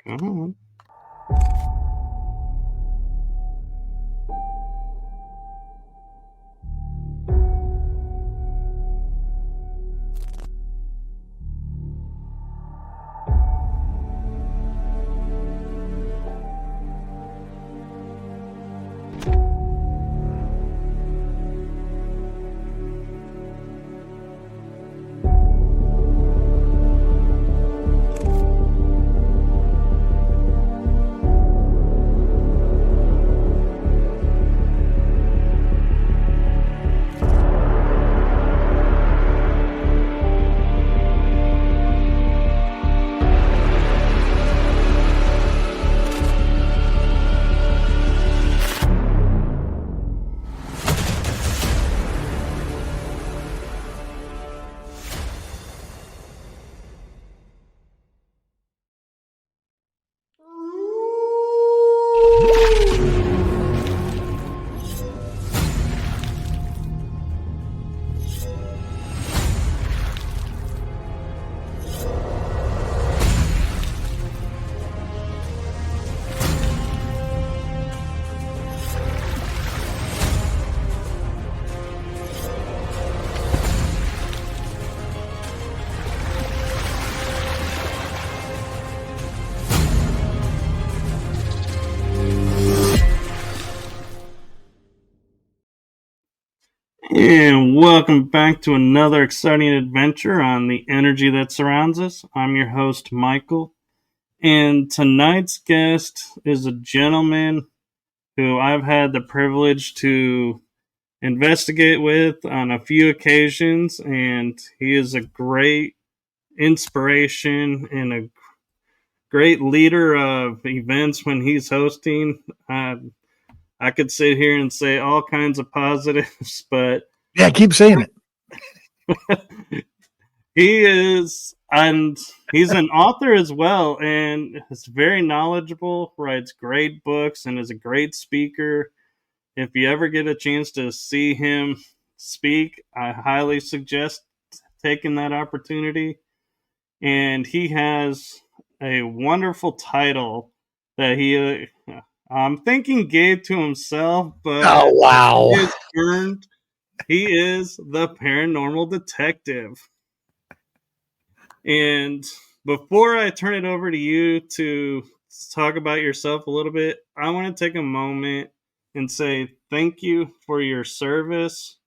Come on. And welcome back to another exciting adventure on the energy that surrounds us. I'm your host, Michael. And tonight's guest is a gentleman who I've had the privilege to investigate with on a few occasions. And he is a great inspiration and a great leader of events when he's hosting. I could sit here and say all kinds of positives, but yeah, keep saying it. He is, and he's an author as well, and is very knowledgeable, writes great books, and is a great speaker. If you ever get a chance to see him speak, I highly suggest taking that opportunity. And he has a wonderful title that he I'm thinking gave to himself, but oh wow, it's earned. He is the paranormal detective. And before I turn it over to you to talk about yourself a little bit, I want to take a moment and say thank you for your service,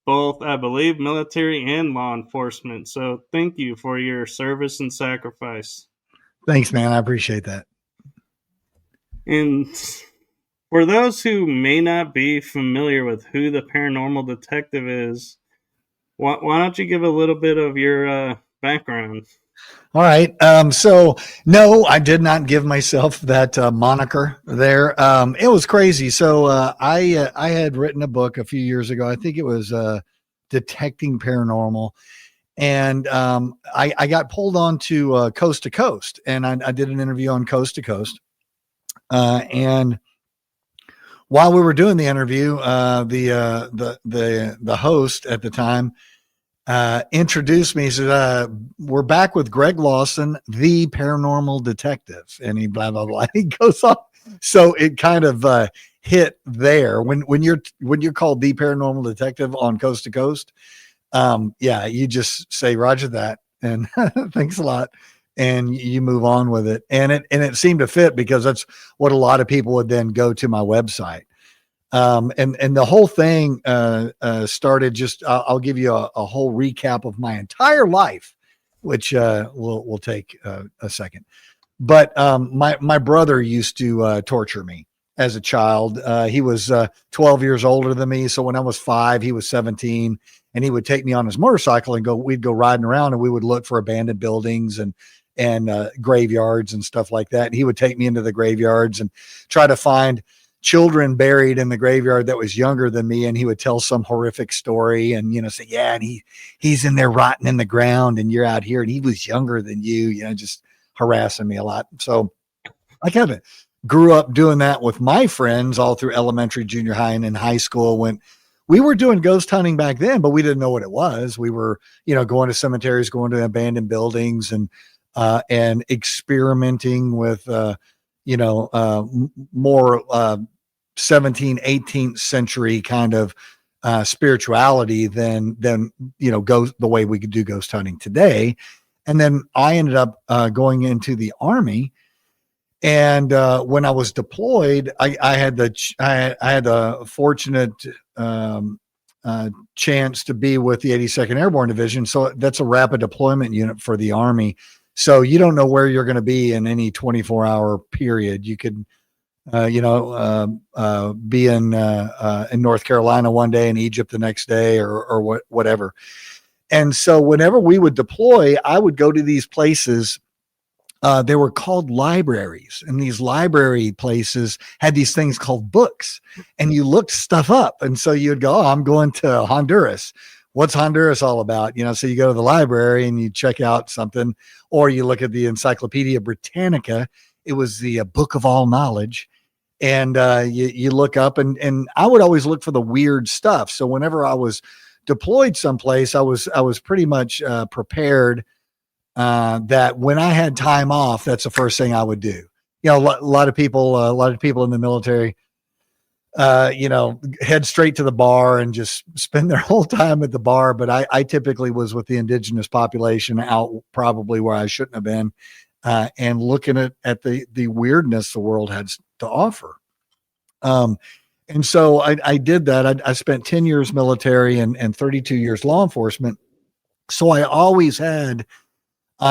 both, I believe, military and law enforcement. So thank you for your service and sacrifice. Thanks, man. I appreciate that. And for those who may not be familiar with who the paranormal detective is, why don't you give a little bit of your background? All right. So no, I did not give myself that moniker there. It was crazy. So I had written a book a few years ago. I think it was Detecting Paranormal. And I got pulled on to Coast to Coast, and I did an interview on Coast to Coast. And while we were doing the interview, the host at the time introduced me. He said, "We're back with Greg Lawson, the paranormal detective," and he blah blah blah. He goes on. So it kind of hit there when you're called the paranormal detective on Coast to Coast. Yeah, you just say Roger that, and thanks a lot, and you move on with it. And it seemed to fit because that's what a lot of people would then go to my website. And the whole thing started just, I'll give you a whole recap of my entire life, which will take a second. But my brother used to torture me as a child. He was 12 years older than me. So when I was 5, he was 17, and he would take me on his motorcycle and we'd go riding around, and we would look for abandoned buildings and graveyards and stuff like that. And he would take me into the graveyards and try to find children buried in the graveyard that was younger than me, and he would tell some horrific story and say, yeah, and he's in there rotting in the ground, and you're out here, and he was younger than you, just harassing me a lot. So I kind of grew up doing that with my friends all through elementary, junior high, and in high school when we were doing ghost hunting back then, but we didn't know what it was. We were, going to cemeteries, going to abandoned buildings, and and experimenting with, more 17th, 18th century kind of spirituality than ghost, the way we could do ghost hunting today. And then I ended up going into the Army. And when I was deployed, I had the fortunate chance to be with the 82nd Airborne Division. So that's a rapid deployment unit for the Army. So you don't know where you're going to be in any 24-hour period. You could, be in North Carolina one day and Egypt the next day, or whatever. And so whenever we would deploy, I would go to these places. They were called libraries, and these library places had these things called books, and you looked stuff up. And so you'd go, oh, I'm going to Honduras. What's Honduras all about? So you go to the library and you check out something, or you look at the Encyclopedia Britannica. It was the book of all knowledge. And you look up, and I would always look for the weird stuff. So whenever I was deployed someplace, I was pretty much prepared that when I had time off, that's the first thing I would do. A lot of people in the military, head straight to the bar and just spend their whole time at the bar. But I typically was with the indigenous population, out probably where I shouldn't have been, and looking at the weirdness the world had to offer. And so I did that. I spent 10 years military and 32 years law enforcement. So I always had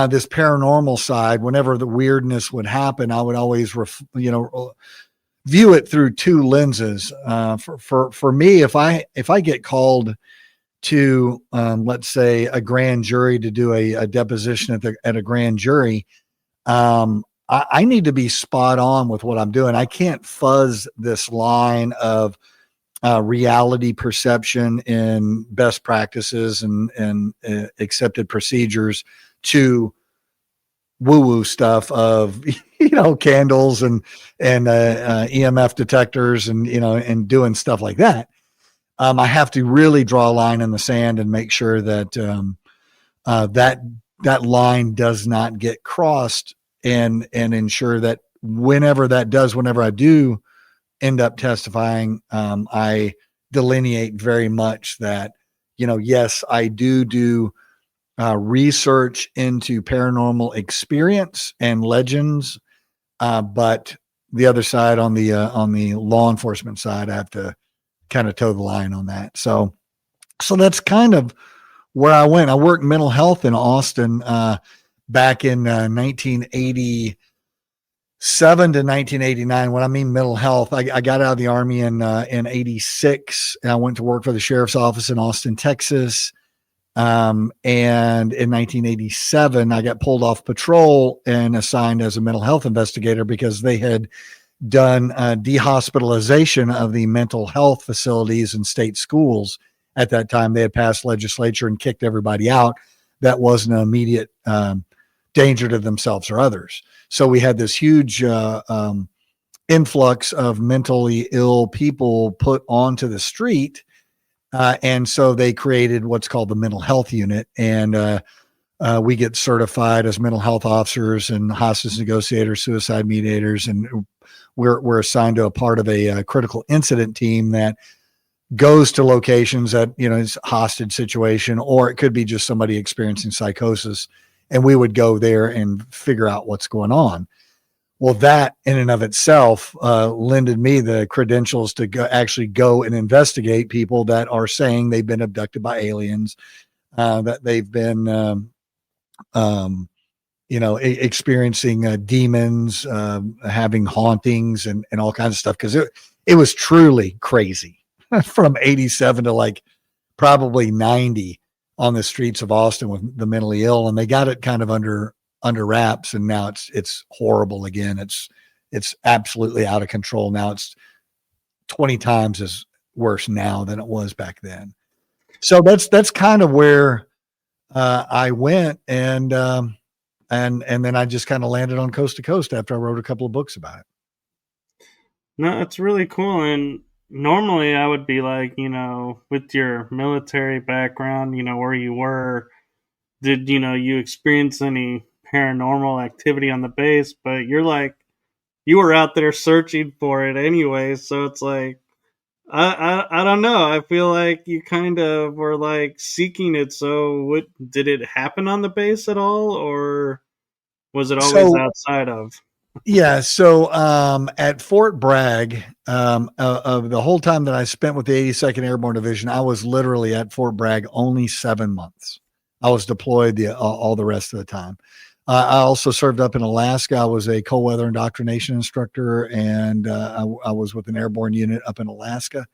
this paranormal side. Whenever the weirdness would happen, I would always, view it through two lenses. For me, if I get called to, let's say, a grand jury to do a deposition at a grand jury, I need to be spot on with what I'm doing. I can't fuzz this line of reality perception in best practices and accepted procedures to woo-woo stuff of candles and EMF detectors and doing stuff like that. I have to really draw a line in the sand and make sure that that line does not get crossed, and ensure that whenever I do end up testifying, I delineate very much that, yes, I do research into paranormal experience and legends, but the other side, on the law enforcement side, I have to kind of toe the line on that. So that's kind of where I went. I worked mental health in Austin back in 1987 to 1989. When I mean mental health, I got out of the Army in 86, and I went to work for the sheriff's office in Austin, Texas. And in 1987, I got pulled off patrol and assigned as a mental health investigator because they had done dehospitalization of the mental health facilities in state schools. At that time, they had passed legislature and kicked everybody out that wasn't an immediate danger to themselves or others. So we had this huge influx of mentally ill people put onto the street. And so they created what's called the mental health unit. And we get certified as mental health officers and hostage negotiators, suicide mediators. And we're assigned to a part of a critical incident team that goes to locations that, it's a hostage situation, or it could be just somebody experiencing psychosis. And we would go there and figure out what's going on. Well, that in and of itself lended me the credentials to actually go and investigate people that are saying they've been abducted by aliens, that they've been, experiencing demons, having hauntings and all kinds of stuff. Because it was truly crazy from 87 to like probably 90 on the streets of Austin with the mentally ill. And they got it kind of under wraps, and now it's horrible again. It's absolutely out of control now. It's 20 times as worse now than it was back then. So that's kind of where I went, and then I just kind of landed on Coast to Coast after I wrote a couple of books about it. No, it's really cool. And normally I would be like, with your military background, where you were, did you experience any paranormal activity on the base, but you're like, you were out there searching for it anyway. So it's like, I don't know. I feel like you kind of were like seeking it. So what did it happen on the base at all, or was it always So outside of? yeah, so at Fort Bragg, of the whole time that I spent with the 82nd Airborne Division, I was literally at Fort Bragg only 7 months. I was deployed all the rest of the time. I also served up in Alaska. I was a cold weather indoctrination instructor, and I was with an airborne unit up in Alaska.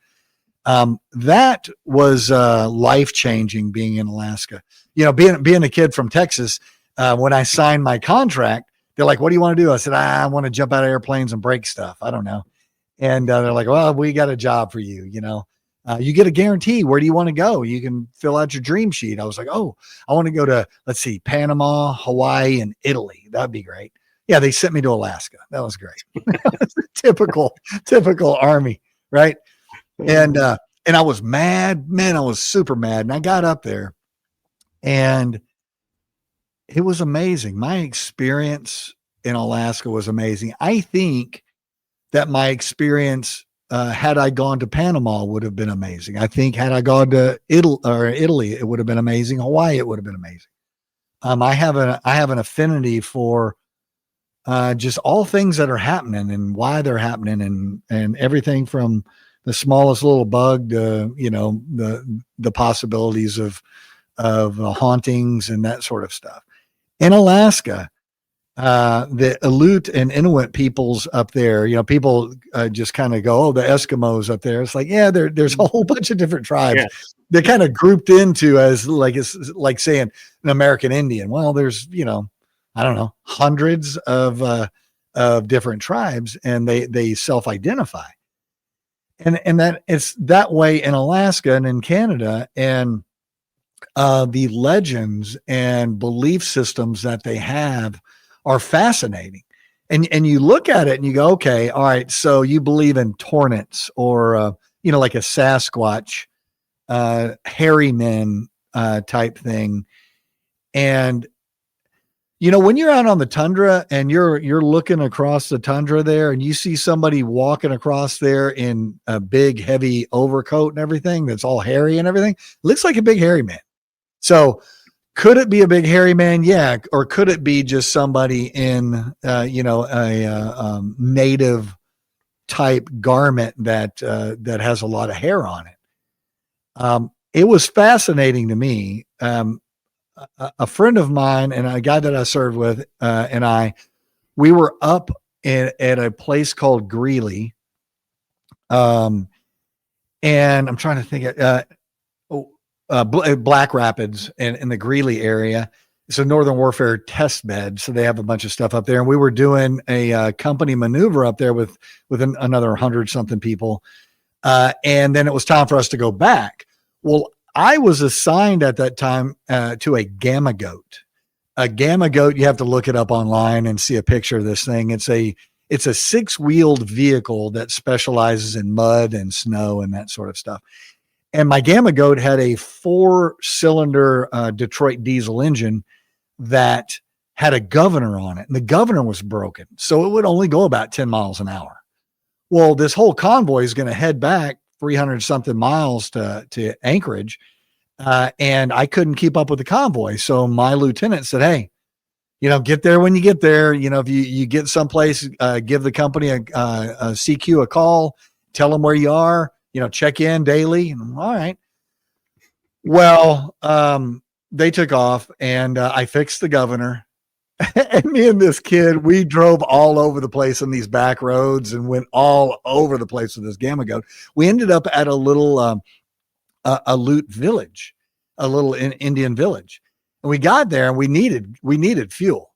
That was life changing being in Alaska. You know, being a kid from Texas, when I signed my contract, they're like, "What do you want to do?" I said, "I want to jump out of airplanes and break stuff. I don't know." And they're like, "Well, we got a job for you. You know, you get a guarantee. Where do you want to go? You can fill out your dream sheet." I was like, "Oh, I want to go to, let's see, Panama, Hawaii, and Italy. That'd be great." Yeah, they sent me to Alaska. That was great. typical Army, right? And and I was mad, man. I was super mad. And I got up there, and it was amazing. My experience in Alaska was amazing. I think that my experience, had I gone to Panama, would have been amazing. I think had I gone to Italy, it would have been amazing. Hawaii, it would have been amazing. I have an affinity for just all things that are happening and why they're happening, and everything from the smallest little bug to, you know, the possibilities of hauntings and that sort of stuff. In Alaska, the Aleut and Inuit peoples up there, you know, people just kind of go, "Oh, the Eskimos up there." It's like, yeah, there's a whole bunch of different tribes. Yeah. They're kind of grouped into as like, it's like saying an American Indian. Well, there's, you know, I don't know, hundreds of different tribes, and they self-identify. And that it's that way in Alaska and in Canada. And the legends and belief systems that they have are fascinating. And you look at it and you go, okay, all right, so you believe in tornants, or you know, like a Sasquatch, hairy men type thing. And you know, when you're out on the tundra and you're looking across the tundra there, and you see somebody walking across there in a big heavy overcoat and everything that's all hairy and everything, looks like a big hairy man. So could it be a big hairy man? Yeah. Or could it be just somebody in, you know, a native type garment that has a lot of hair on it? It was fascinating to me. A friend of mine and a guy that I served with, we were up at a place called Greeley. And I'm trying to think, Black Rapids in the Greeley area. It's a Northern Warfare test bed. So they have a bunch of stuff up there. And we were doing a company maneuver up there with another 100 something people. And then it was time for us to go back. Well, I was assigned at that time to a gamma goat. A gamma goat, you have to look it up online and see a picture of this thing. It's a 6-wheeled vehicle that specializes in mud and snow and that sort of stuff. And my gamma goat had a 4-cylinder Detroit diesel engine that had a governor on it, and the governor was broken. So it would only go about 10 miles an hour. Well, this whole convoy is going to head back 300 something miles to Anchorage. And I couldn't keep up with the convoy. So my lieutenant said, "Hey, you know, get there when you get there. You know, if you get someplace, give the company a CQ a call, tell them where you are, you know, check in daily." And all right. Well, they took off, and I fixed the governor. And me and this kid, we drove all over the place on these back roads and went all over the place with this gamma goat. We ended up at a little Aleut village, a little Indian village. And we got there and we needed fuel.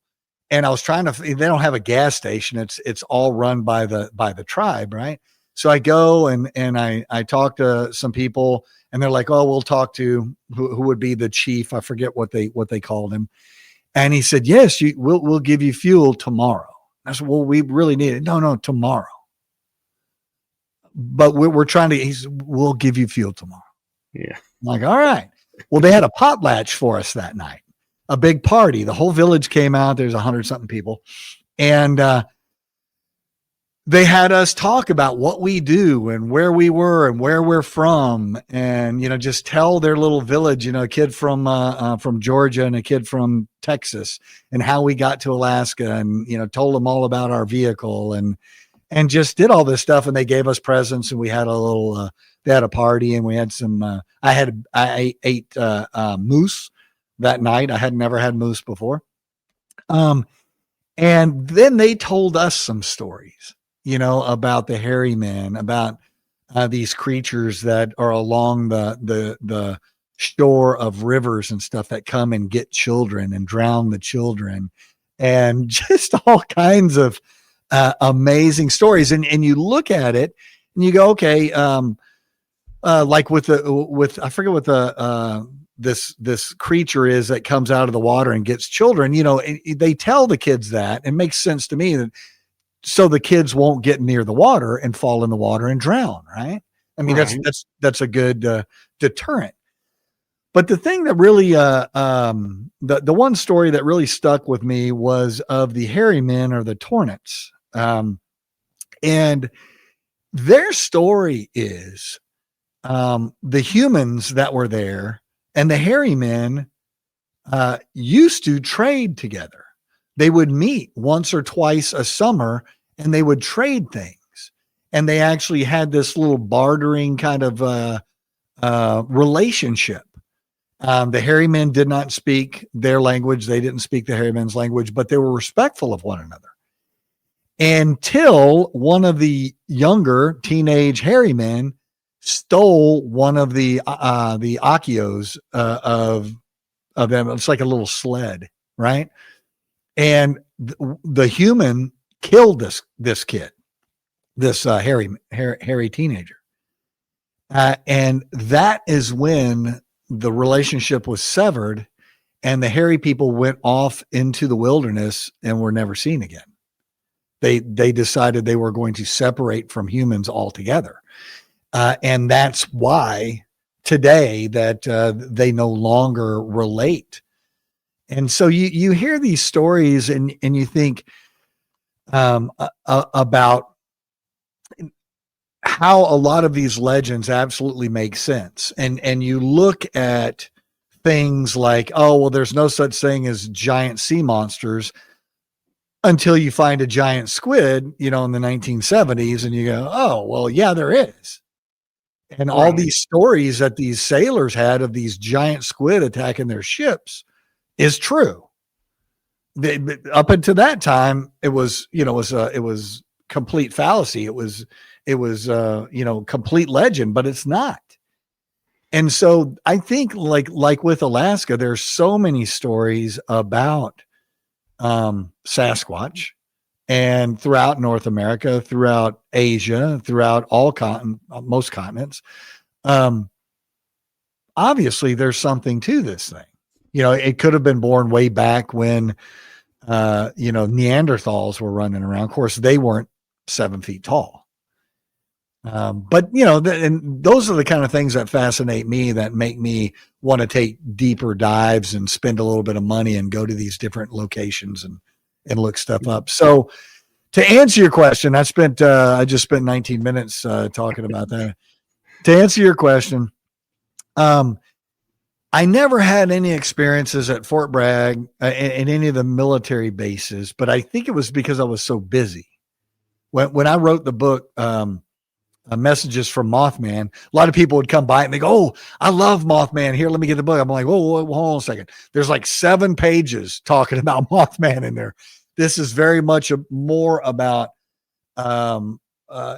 And I was trying to, they don't have a gas station. It's all run by the tribe. Right. So I go and I talk to some people, and they're like, "Oh, we'll talk to who would be the chief." I forget what they called him. And he said, "Yes, we'll give you fuel tomorrow." I said, "Well, we really need it." No, tomorrow. But we're trying to, "We'll give you fuel tomorrow." Yeah. I'm like, all right. Well, they had a potlatch for us that night. a big party. The whole village came out. There's 100 something people. And they had us talk about what we do and where we were and where we're from, and just tell their little village, a kid from Georgia and a kid from Texas, and how we got to Alaska, and told them all about our vehicle, and just did all this stuff. And they gave us presents, and we had a little they had a party, and we had some I ate moose that night. I had never had moose before. And then they told us some stories, about the hairy men, about these creatures that are along the shore of rivers and stuff that come and get children and drown the children, and just all kinds of amazing stories. And you look at it and you go, okay, like with I forget what this creature is that comes out of the water and gets children. They tell the kids that. It makes sense to me that so the kids won't get near the water and fall in the water and drown, right? I mean, right. That's a good deterrent. But the thing that really, the one story that really stuck with me was of the hairy men, or the Tornets. And their story is the humans that were there and the hairy men used to trade together. They would meet once or twice a summer and they would trade things. And they actually had this little bartering kind of relationship. The hairy men did not speak their language. They didn't speak the hairy men's language, but they were respectful of one another. Until one of the younger teenage hairy men stole one of the Akios of them. It's like a little sled, right? And the human killed this kid, this hairy teenager. And that is when the relationship was severed, and the hairy people went off into the wilderness and were never seen again. They decided they were going to separate from humans altogether. And that's why today that they no longer relate. And so you hear these stories and you think about how a lot of these legends absolutely make sense. And you look at things like, oh, well, there's no such thing as giant sea monsters until you find a giant squid, in the 1970s, and you go, oh, well, yeah, there is. And all these stories that these sailors had of these giant squid attacking their ships is true. Up until that time, it was complete fallacy. It was complete legend, but it's not. And so I think like with Alaska, there's so many stories about Sasquatch, and throughout North America, throughout Asia, throughout most continents. Obviously there's something to this thing. It could have been born way back when, Neanderthals were running around. Of course, they weren't 7 feet tall. But and those are the kind of things that fascinate me, that make me want to take deeper dives and spend a little bit of money and go to these different locations and look stuff up. So to answer your question, I just spent 19 minutes talking about that. To answer your question, I never had any experiences at Fort Bragg in any of the military bases, but I think it was because I was so busy. When I wrote the book, Messages from Mothman, a lot of people would come by and they go, oh, I love Mothman. Here, let me get the book. I'm like, whoa, hold on a second. There's like 7 pages talking about Mothman in there. This is very much more about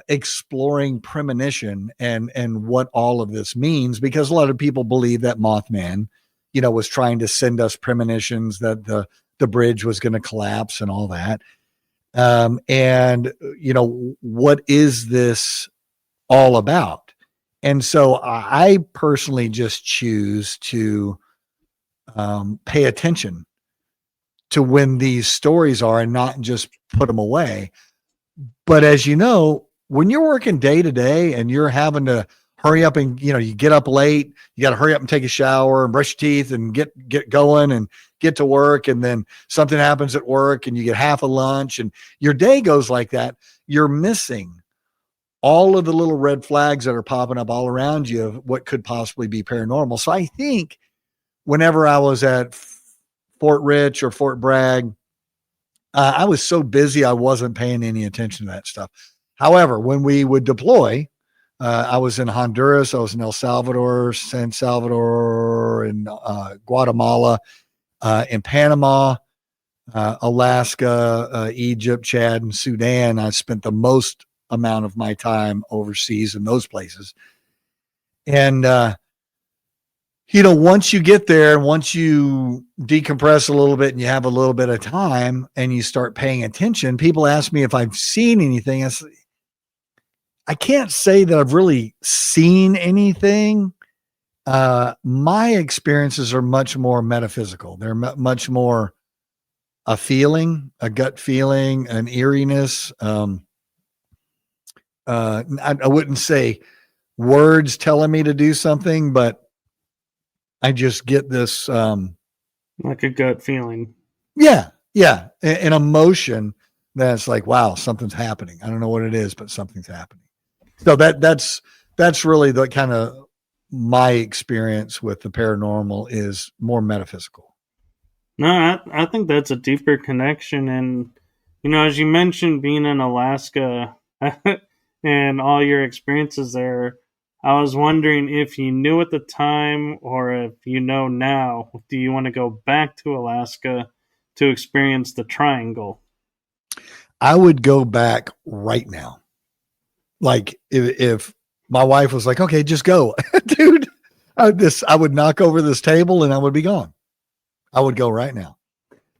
exploring premonition and what all of this means, because a lot of people believe that Mothman, was trying to send us premonitions that the bridge was going to collapse and all that. And what is this all about? And so I personally just choose to pay attention to when these stories are and not just put them away. But as you know, when you're working day to day and you're having to hurry up and, you get up late, you got to hurry up and take a shower and brush your teeth and get going and get to work. And then something happens at work and you get half a lunch and your day goes like that. You're missing all of the little red flags that are popping up all around you of what could possibly be paranormal. So I think whenever I was at Fort Rich or Fort Bragg, I was so busy I wasn't paying any attention to that stuff. However, when we would deploy, I was in Honduras, I was in El Salvador, San Salvador, in Guatemala, in Panama, Alaska, Egypt, Chad, and Sudan. I spent the most amount of my time overseas in those places. And, once you get there and once you decompress a little bit and you have a little bit of time and you start paying attention, people ask me if I've seen anything. I can't say that I've really seen anything. My experiences are much more metaphysical. They're much more a feeling, a gut feeling, an eeriness. I wouldn't say words telling me to do something, but I just get this like a gut feeling. Yeah, an emotion that's like, wow, something's happening. I don't know what it is, but something's happening. So that's really the kind of my experience with the paranormal is more metaphysical. No, I think that's a deeper connection. And, as you mentioned being in Alaska and all your experiences there, I was wondering if you knew at the time or if you know now, do you want to go back to Alaska to experience the triangle? I would go back right now. Like if my wife was like, okay, just go, dude, I would knock over this table and I would be gone. I would go right now.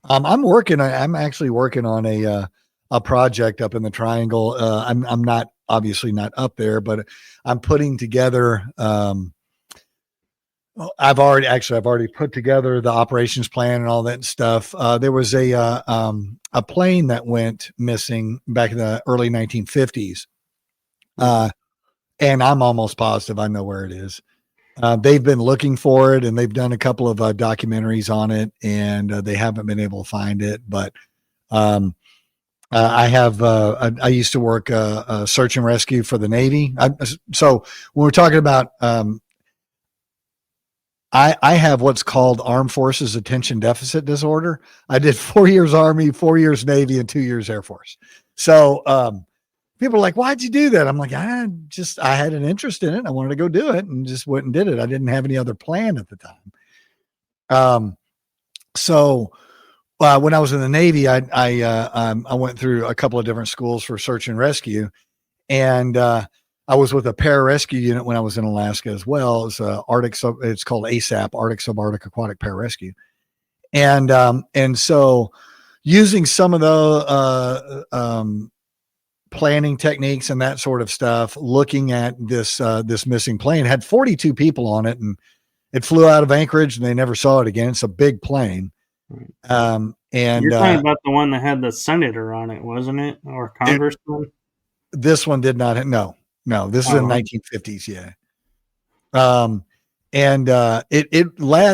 I'm actually working on a project up in the triangle. I'm not obviously not up there, but I'm putting together, I've already put together the operations plan and all that stuff. There was a plane that went missing back in the early 1950s. And I'm almost positive I know where it is. They've been looking for it and they've done a couple of documentaries on it and they haven't been able to find it. But I used to work search and rescue for the Navy. So when we're talking about, I have what's called Armed Forces Attention Deficit Disorder. I did 4 years Army, 4 years Navy, and 2 years Air Force. So people are like, why'd you do that? I'm like, I had an interest in it. I wanted to go do it and just went and did it. I didn't have any other plan at the time. So when I was in the Navy, I went through a couple of different schools for search and rescue. And I was with a pararescue unit when I was in Alaska as well. It's it's called ASAP, Arctic Subarctic Aquatic Pararescue. And so using some of the planning techniques and that sort of stuff, looking at this missing plane, had 42 people on it, and it flew out of Anchorage and they never saw it again. It's a big plane. And you're talking about the one that had the senator on it, wasn't it? Or congressman? This one did not. No, this is in the 1950s. Yeah.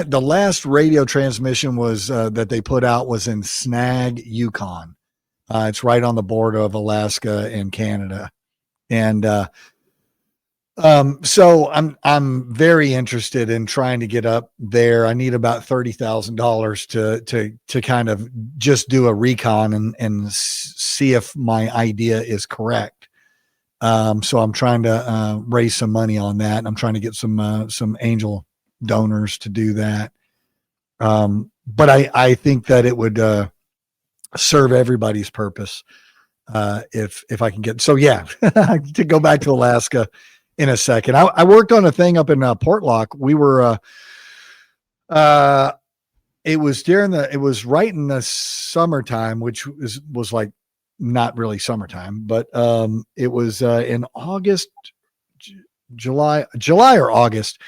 The last radio transmission was that they put out was in Snag, Yukon. It's right on the border of Alaska and Canada. And so I'm very interested in trying to get up there. I need about $30,000 to kind of just do a recon and see if my idea is correct. So I'm trying to raise some money on that. And I'm trying to get some angel donors to do that. But I think that it would serve everybody's purpose if I can get. So yeah, to go back to Alaska in a second. I worked on a thing up in Portlock. We were it was right in the summertime, which was like not really summertime, but it was in August, July or August.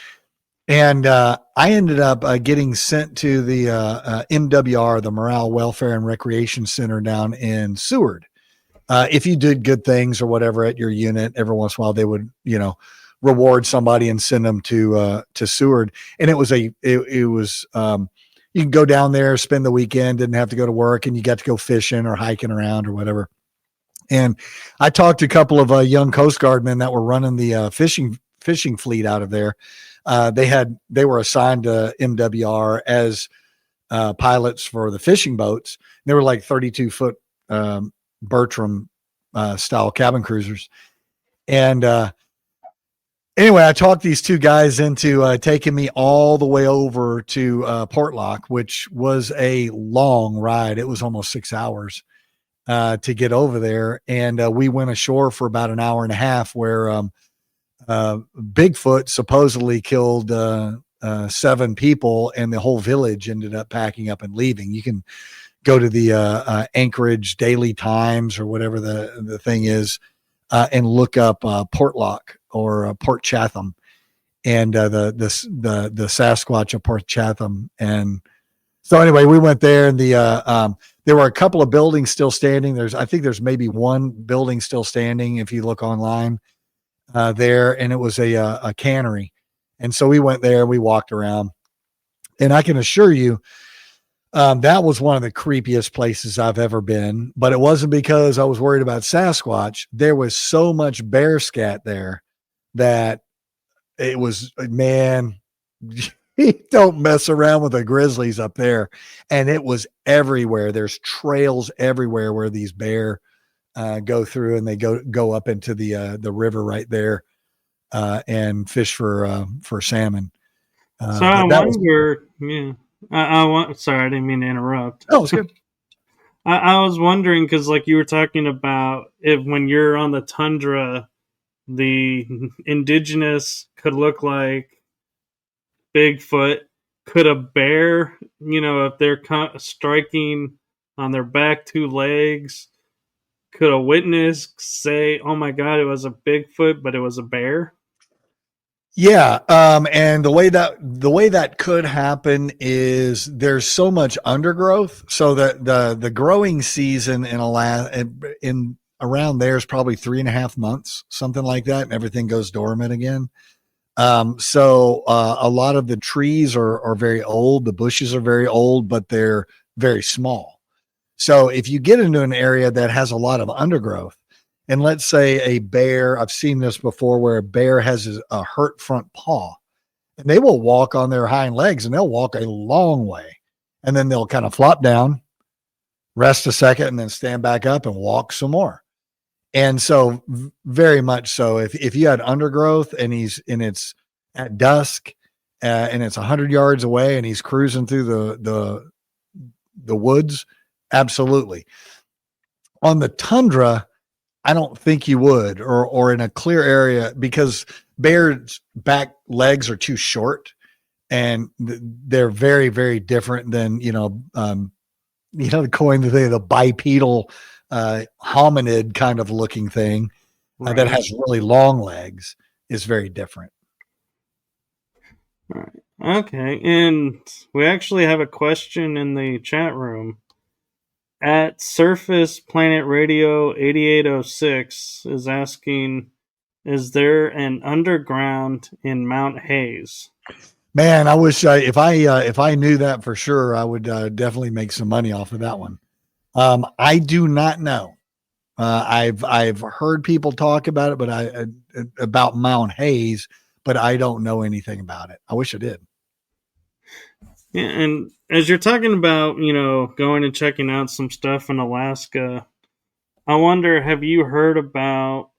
And I ended up getting sent to the MWR, the Morale, Welfare, and Recreation Center down in Seward. If you did good things or whatever at your unit, every once in a while they would, reward somebody and send them to Seward. And it was you can go down there, spend the weekend, didn't have to go to work, and you got to go fishing or hiking around or whatever. And I talked to a couple of young Coast Guardmen that were running the fishing fleet out of there. They were assigned to MWR as pilots for the fishing boats. They were like 32-foot Bertram style cabin cruisers. And anyway, I talked these two guys into taking me all the way over to Portlock, which was a long ride. It was almost 6 hours to get over there. And we went ashore for about an hour and a half where Bigfoot supposedly killed 7 people, and the whole village ended up packing up and leaving. You can go to the Anchorage Daily Times or whatever the thing is and look up Portlock or Port Chatham and the Sasquatch of Port Chatham. And so anyway, we went there, and there were a couple of buildings still standing. I think there's maybe one building still standing if you look online there, and it was a cannery. And so we went there, we walked around, and I can assure you that was one of the creepiest places I've ever been. But it wasn't because I was worried about Sasquatch. There was so much bear scat there that it was, man, you don't mess around with the grizzlies up there. And it was everywhere. There's trails everywhere where these bear go through, and they go up into the river right there and fish for salmon. So I wonder, I want. Sorry, I didn't mean to interrupt. Oh, it's good. I was wondering because, like, you were talking about when you're on the tundra, the indigenous could look like Bigfoot. Could a bear, if they're striking on their back 2 legs, could a witness say, "Oh my God, it was a Bigfoot, but it was a bear"? Yeah, and the way that could happen is there's so much undergrowth, so that the growing season in around there is probably 3.5 months, something like that, and everything goes dormant again. So a lot of the trees are very old, the bushes are very old, but they're very small. So if you get into an area that has a lot of undergrowth, and let's say a bear, I've seen this before where a bear has a hurt front paw, and they will walk on their hind legs, and they'll walk a long way, and then they'll kind of flop down, rest a second, and then stand back up and walk some more. And so very much so, if you had undergrowth and it's at dusk and it's 100 yards away and he's cruising through the woods, absolutely. On the tundra, I don't think you would, or in a clear area, because bears' back legs are too short, and they're very, very different than the coin the bipedal hominid kind of looking thing Right. that has really long legs is very different. All right. Okay, and we actually have a question in the chat room. At Surface Planet Radio 8806 is asking, is there an underground in Mount Hayes? Man, I wish if I knew that for sure, I would definitely make some money off of that one. I do not know. I've heard people talk about it, but about Mount Hayes, but I don't know anything about it. I wish I did. Yeah, and as you're talking about, going and checking out some stuff in Alaska, I wonder, have you heard about,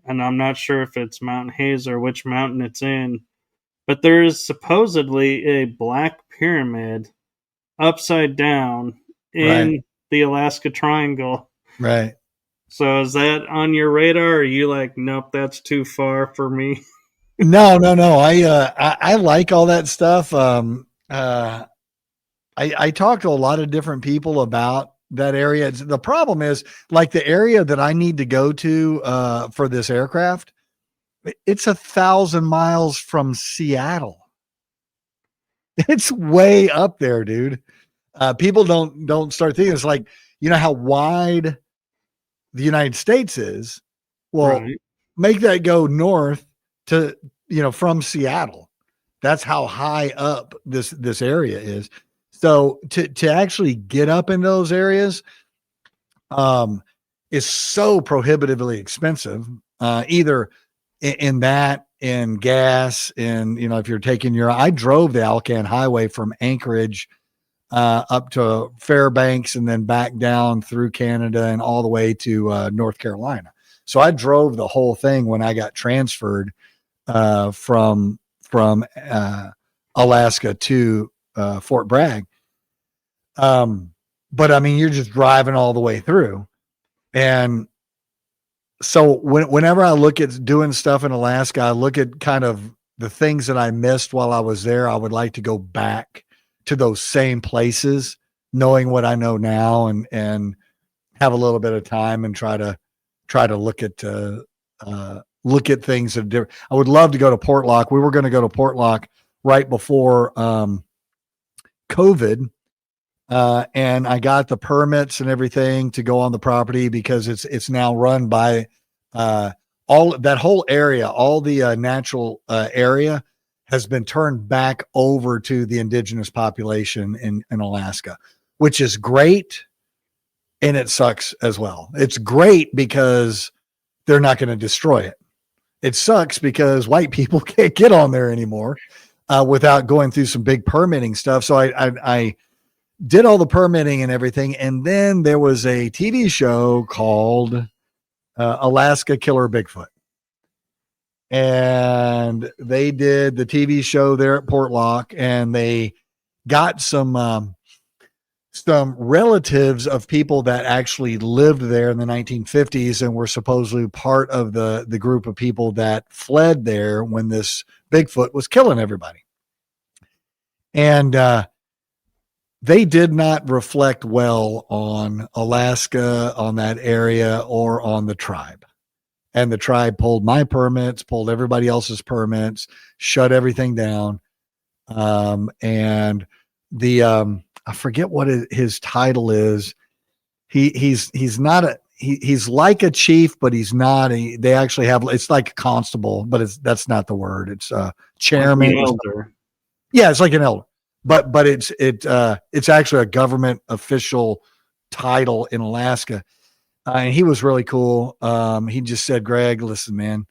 and I'm not sure if it's Mount Hayes or which mountain it's in, but there is supposedly a black pyramid upside down in the Alaska Triangle. Right. So is that on your radar? Or are you like, nope, that's too far for me? No. I like all that stuff. I talked to a lot of different people about that area. The problem is, like, the area that I need to go to for this aircraft, it's 1,000 miles from Seattle. It's way up there, dude. People don't start thinking, it's like, how wide the United States is. Well, Right. make that go north to, from Seattle. That's how high up this area is. So to actually get up in those areas, is so prohibitively expensive. Either in gas, and if you're taking I drove the Alcan Highway from Anchorage up to Fairbanks and then back down through Canada and all the way to North Carolina. So I drove the whole thing when I got transferred from Alaska to Fort Bragg. But I mean, you're just driving all the way through. And so whenever I look at doing stuff in Alaska, I look at kind of the things that I missed while I was there. I would like to go back to those same places, knowing what I know now, and have a little bit of time and try to look at things that are different. I would love to go to Portlock. We were going to go to Portlock right before COVID. And I got the permits and everything to go on the property because it's now run by all that whole area, all the natural area has been turned back over to the indigenous population in Alaska, which is great. And it sucks as well. It's great because they're not going to destroy it. It sucks because white people can't get on there anymore without going through some big permitting stuff. So I did all the permitting and everything. And then there was a TV show called Alaska Killer Bigfoot. And they did the TV show there at Portlock, and they got some relatives of people that actually lived there in the 1950s and were supposedly part of the group of people that fled there when this Bigfoot was killing everybody. And they did not reflect well on Alaska, on that area, or on the tribe. And the tribe pulled my permits, pulled everybody else's permits, shut everything down. And the I forget what his title is. He's not he's like a chief, but he's not. They actually have, it's like a constable, but that's not the word. It's chairman. Like elder. Yeah, it's like an elder, but it's actually a government official title in Alaska. And he was really cool. He just said, Greg, listen, man,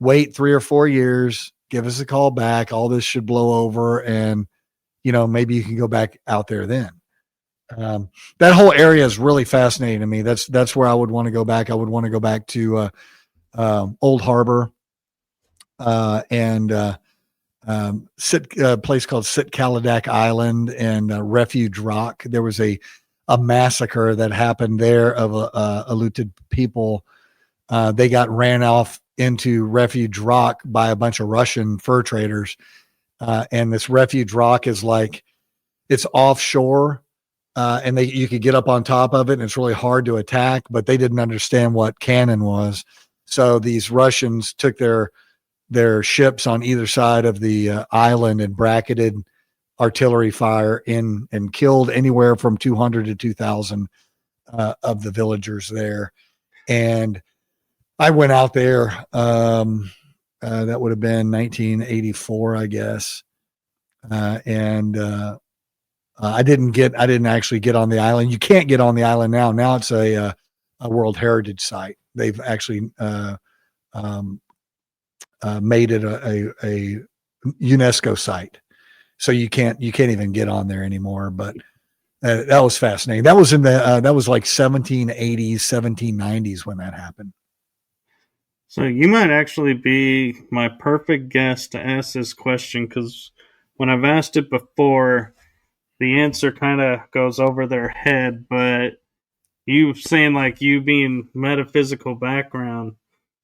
wait 3 or 4 years, give us a call back. All this should blow over, and maybe you can go back out there then. That whole area is really fascinating to me. That's where I would want to go back. I would want to go back to Old Harbor and a place called Sitkaladak Island and Refuge Rock. There was a massacre that happened there of Aleut people. They got ran off into Refuge Rock by a bunch of Russian fur traders. And this Refuge Rock is like, it's offshore, and you could get up on top of it, and it's really hard to attack, but they didn't understand what cannon was. So these Russians took their ships on either side of the island and bracketed artillery fire in and killed anywhere from 200 to 2,000 of the villagers there. And I went out there. That would have been 1984, I guess. And I didn't actually get on the island. You can't get on the island now. Now it's a World Heritage Site. They've actually made it a UNESCO site. So you can't even get on there anymore. But that was fascinating. That was that was like 1780s, 1790s when that happened. So you might actually be my perfect guest to ask this question, because when I've asked it before, the answer kind of goes over their head. But you saying, like, you being metaphysical background,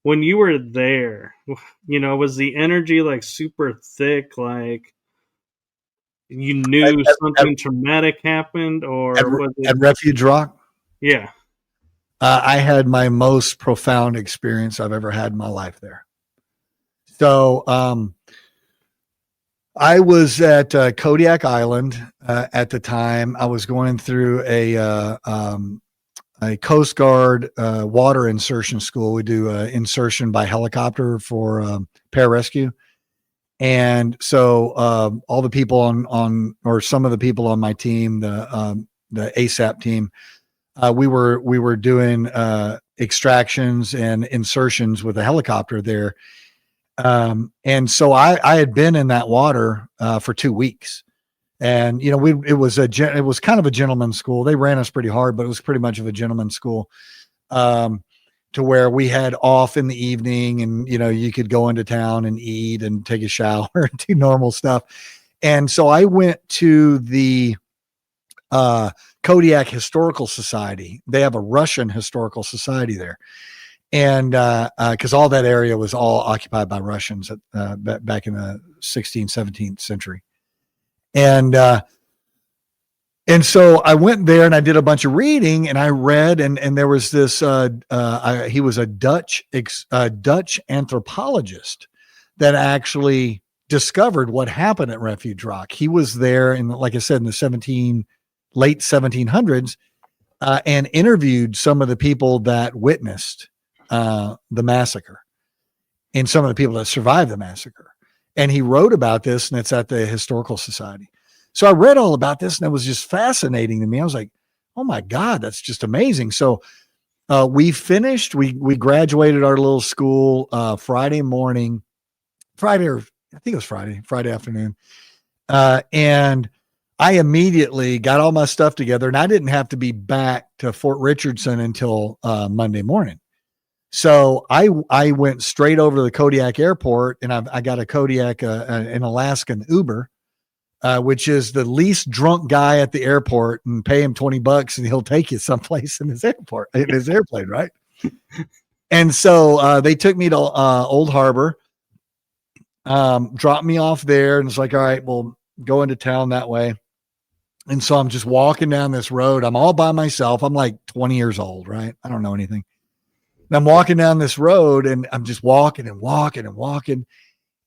when you were there, was the energy like super thick, like you knew something traumatic happened, or was it at Refuge Rock? Yeah. I had my most profound experience I've ever had in my life there. So I was at Kodiak Island at the time. I was going through a a Coast Guard water insertion school. We do insertion by helicopter for pararescue. And so all the people on or some of the people on my team, the ASAP team, we were doing extractions and insertions with a helicopter there. And so I had been in that water for 2 weeks. And, it was kind of a gentleman's school. They ran us pretty hard, but it was pretty much of a gentleman's school. To where we had off in the evening and, you could go into town and eat and take a shower and do normal stuff. And so I went to the Kodiak Historical Society. They have a Russian historical society there. And because all that area was all occupied by Russians back in the 16th, 17th century. And so I went there and I did a bunch of reading and I read and there was this, he was a Dutch anthropologist that actually discovered what happened at Refuge Rock. He was there in, like I said, in the late 1700s and interviewed some of the people that witnessed the massacre and some of the people that survived the massacre. And he wrote about this and it's at the Historical Society. So I read all about this and it was just fascinating to me. I was like, oh my God, that's just amazing. So we finished, we graduated our little school Friday afternoon. And I immediately got all my stuff together and I didn't have to be back to Fort Richardson until Monday morning. So I went straight over to the Kodiak airport and I got a Kodiak, an Alaskan Uber, which is the least drunk guy at the airport, and pay him $20 and he'll take you someplace in his airplane. Right. And so they took me to Old Harbor, dropped me off there. And it's like, all right, we'll go into town that way. And so I'm just walking down this road. I'm all by myself. I'm like 20 years old, right? I don't know anything. And I'm walking down this road and I'm just walking and walking and walking.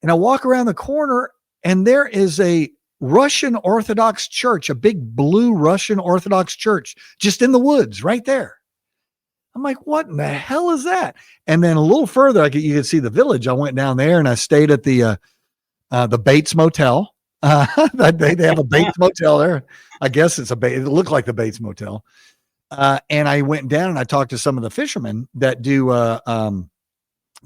And I walk around the corner and there is a Russian Orthodox church, a big blue Russian Orthodox church, just in the woods right there. I'm like, what in the hell is that? And then a little further, you could see the village. I went down there and I stayed at the Bates Motel. They have a Bates Motel there. I guess it looked like the Bates Motel. And I went down and I talked to some of the fishermen that do,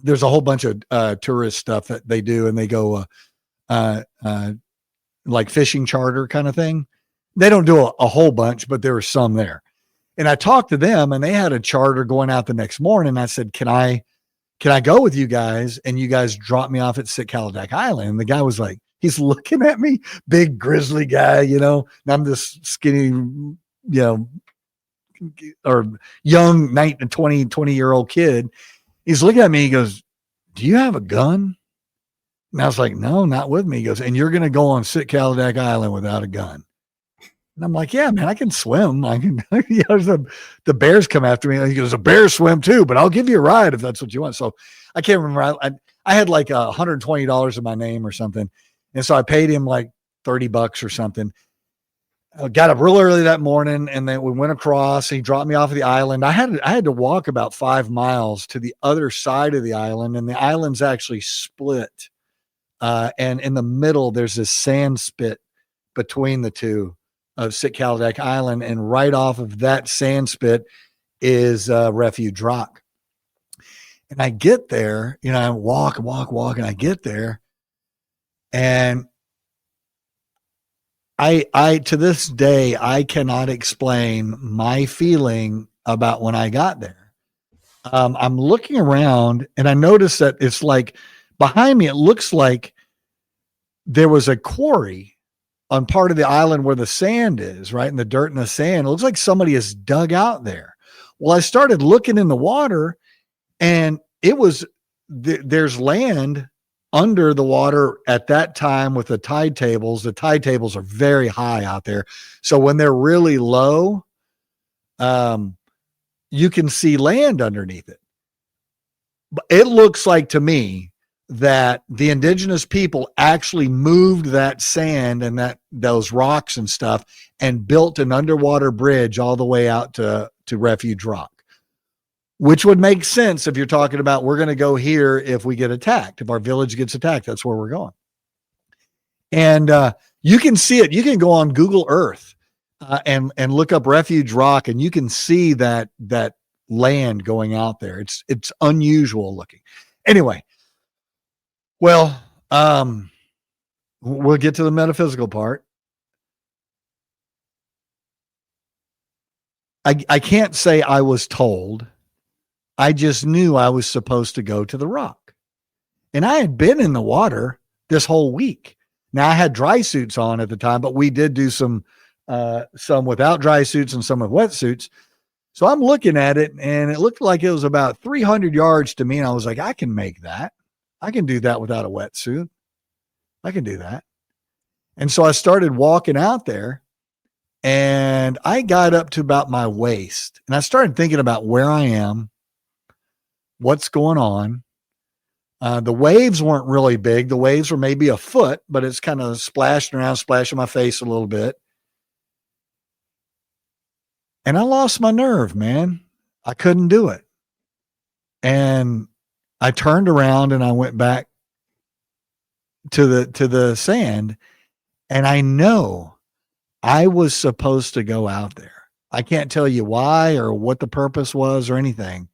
there's a whole bunch of tourist stuff that they do, and they go like fishing charter kind of thing. They don't do a whole bunch, but there were some there. And I talked to them and they had a charter going out the next morning. I said, can I go with you guys? And you guys drop me off at Sitkaladak Island. And the guy was like, he's looking at me, big grizzly guy, and I'm this skinny, or young 20-year-old kid. He's looking at me. He goes, do you have a gun? And I was like, no, not with me. He goes, and you're going to go on Sitkaladak Island without a gun. And I'm like, yeah, man, I can swim. I can, the bears come after me. He goes, the bears swim too, but I'll give you a ride if that's what you want. So I can't remember. I had like $120 in my name or something. And so I paid him like $30 or something. I got up real early that morning and then we went across. He dropped me off of the island. I had to walk about 5 miles to the other side of the island, and the island's actually split. And in the middle, there's this sand spit between the two of Sitkaladak Island. And right off of that sand spit is Refuge Rock. And I get there, I walk, and I get there. And I to this day, I cannot explain my feeling about when I got there. I'm looking around and I noticed that it's like behind me, it looks like there was a quarry on part of the island where the sand is, right? And the dirt and the sand. It looks like somebody has dug out there. Well, I started looking in the water and it was, there's land under the water at that time with the tide tables. The tide tables are very high out there. So when they're really low, you can see land underneath it. But it looks like to me, that the indigenous people actually moved that sand and those rocks and stuff and built an underwater bridge all the way out to Refuge Rock, which would make sense if you're talking about we're going to go here if we get attacked. If our village gets attacked, that's where we're going. And you can see it. You can go on Google Earth and look up Refuge Rock, and you can see that land going out there. It's unusual looking. Anyway, well, we'll get to the metaphysical part. I can't say I was told. I just knew I was supposed to go to the rock. And I had been in the water this whole week. Now, I had dry suits on at the time, but we did do some without dry suits and some with wetsuits. So I'm looking at it, and it looked like it was about 300 yards to me. And I was like, I can make that. I can do that without a wetsuit. I can do that. And so I started walking out there, and I got up to about my waist. And I started thinking about where I am, what's going on. The waves weren't really big. The waves were maybe a foot, but it's kind of splashing around, splashing my face a little bit. And I lost my nerve, man. I couldn't do it. And I turned around and I went back to the sand, and I know I was supposed to go out there. I can't tell you why or what the purpose was or anything,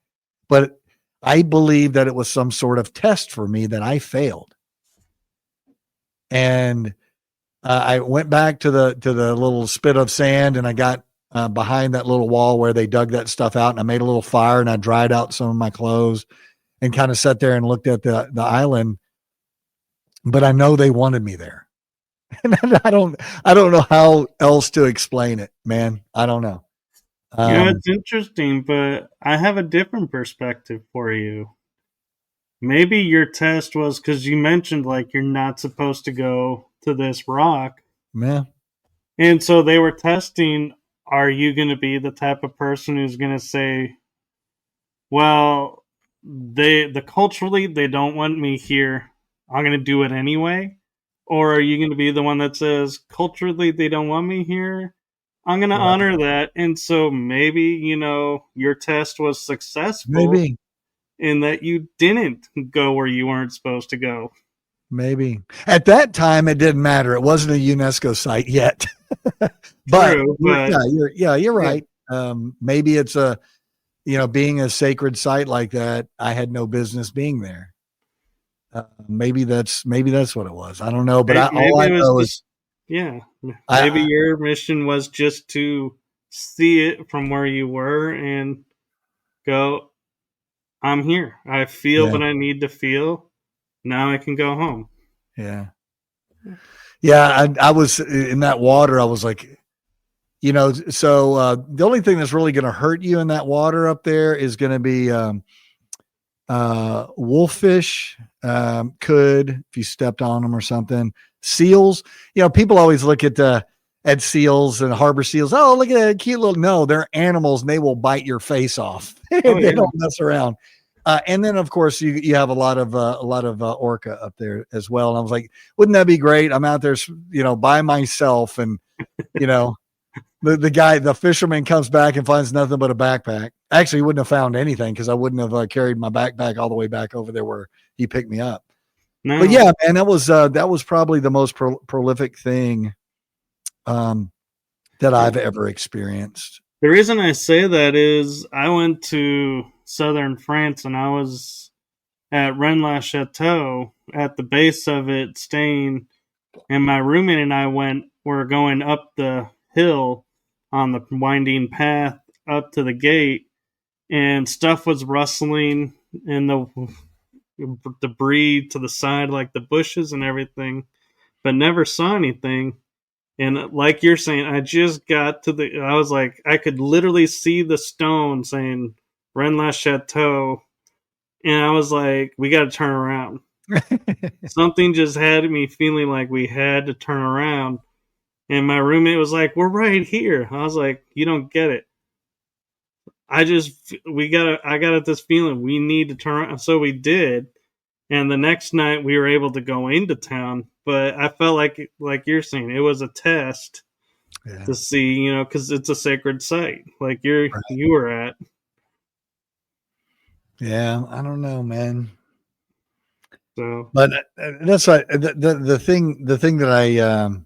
but I believe that it was some sort of test for me that I failed. And I went back to the little spit of sand, and I got behind that little wall where they dug that stuff out, and I made a little fire, and I dried out some of my clothes and kind of sat there and looked at the island. But I know they wanted me there. And I don't know how else to explain it, man. I don't know. Yeah, it's interesting, but I have a different perspective for you. Maybe your test was because you mentioned like you're not supposed to go to this rock. Yeah. And so they were testing, are you going to be the type of person who's going to say, well, culturally they don't want me here. I'm going to do it anyway. Or are you going to be the one that says culturally they don't want me here? I'm going to honor that. And so maybe, your test was successful. Maybe. In that you didn't go where you weren't supposed to go. Maybe. At that time, it didn't matter. It wasn't a UNESCO site yet. True, but you're right. Maybe it's being a sacred site like that, I had no business being there. Maybe that's what it was. I don't know, but maybe your mission was just to see it from where you were and go, I'm here. I feel what I need to feel. Now I can go home. Yeah. Yeah. I was in that water. I was like, so the only thing that's really going to hurt you in that water up there is going to be wolffish, if you stepped on them or something. Seals, people always look at seals and harbor seals. Oh, look at that cute little. No, they're animals, and they will bite your face off. They don't mess around. And then of course you have a lot of orca up there as well. And I was like, wouldn't that be great? I'm out there, by myself, and the fisherman comes back and finds nothing but a backpack. Actually, he wouldn't have found anything because I wouldn't have carried my backpack all the way back over there where he picked me up. No. But yeah, man, that was probably the most prolific thing that I've ever experienced. The reason I say that is I went to southern France and I was at Rennes-le-Château at the base of it staying, and my roommate and I were going up the hill on the winding path up to the gate, and stuff was rustling in the debris to the side, like the bushes and everything, but never saw anything. And like you're saying, I just got to I was like, I could literally see the stone saying Rennes-le-Château, and I was like, we got to turn around. Something just had me feeling like we had to turn around. And my roommate was like, we're right here. I was like, you don't get it. I got this feeling we need to turn around. So we did. And the next night we were able to go into town, but I felt like you're saying, it was a test Yeah. to see, because it's a sacred site, like Right. you were at. Yeah. I don't know, man. So But that's what the thing that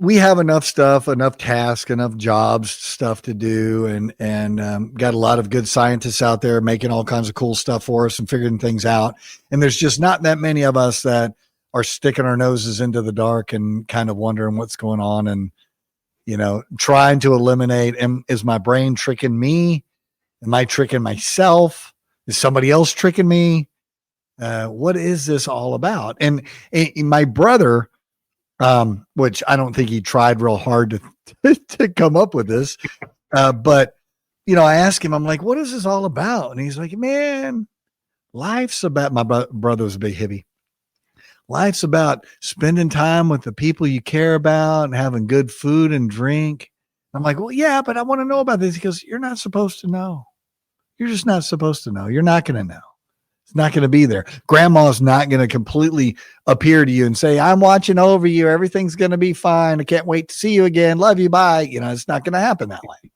we have enough stuff, enough tasks, enough jobs, stuff to do, and got a lot of good scientists out there making all kinds of cool stuff for us and figuring things out. And there's just not that many of us that are sticking our noses into the dark and kind of wondering what's going on, and trying to eliminate. Is my brain tricking me? Am I tricking myself? Is somebody else tricking me? What is this all about? And my brother, which I don't think he tried real hard to come up with this. But I asked him, I'm like, what is this all about? And he's like, man, life's about, brother was a big hippie. Life's about spending time with the people you care about and having good food and drink. I'm like, well, yeah, but I want to know about this. He goes, you're not supposed to know. You're just not supposed to know. You're not going to know. It's not going to be there. Grandma's not going to completely appear to you and say, I'm watching over you. Everything's going to be fine. I can't wait to see you again. Love you. Bye. It's not going to happen that way.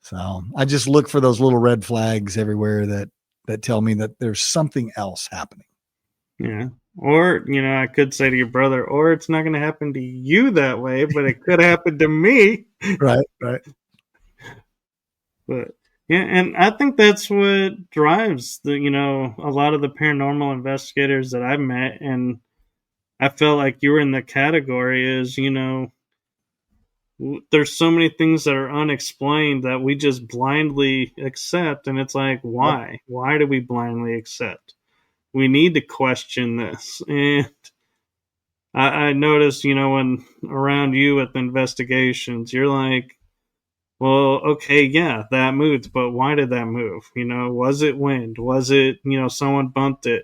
So I just look for those little red flags everywhere that tell me that there's something else happening. yeah. Or, I could say to your brother, or it's not going to happen to you that way, but it could happen to me. Right. Right. But yeah, and I think that's what drives a lot of the paranormal investigators that I've met, and I felt like you were in the category is, there's so many things that are unexplained that we just blindly accept, and it's like, Yep. why? Why do we blindly accept? We need to question this. And I noticed, when around you with investigations, you're like, well, okay, yeah, that moved, but why did that move? Was it wind? Was it, someone bumped it?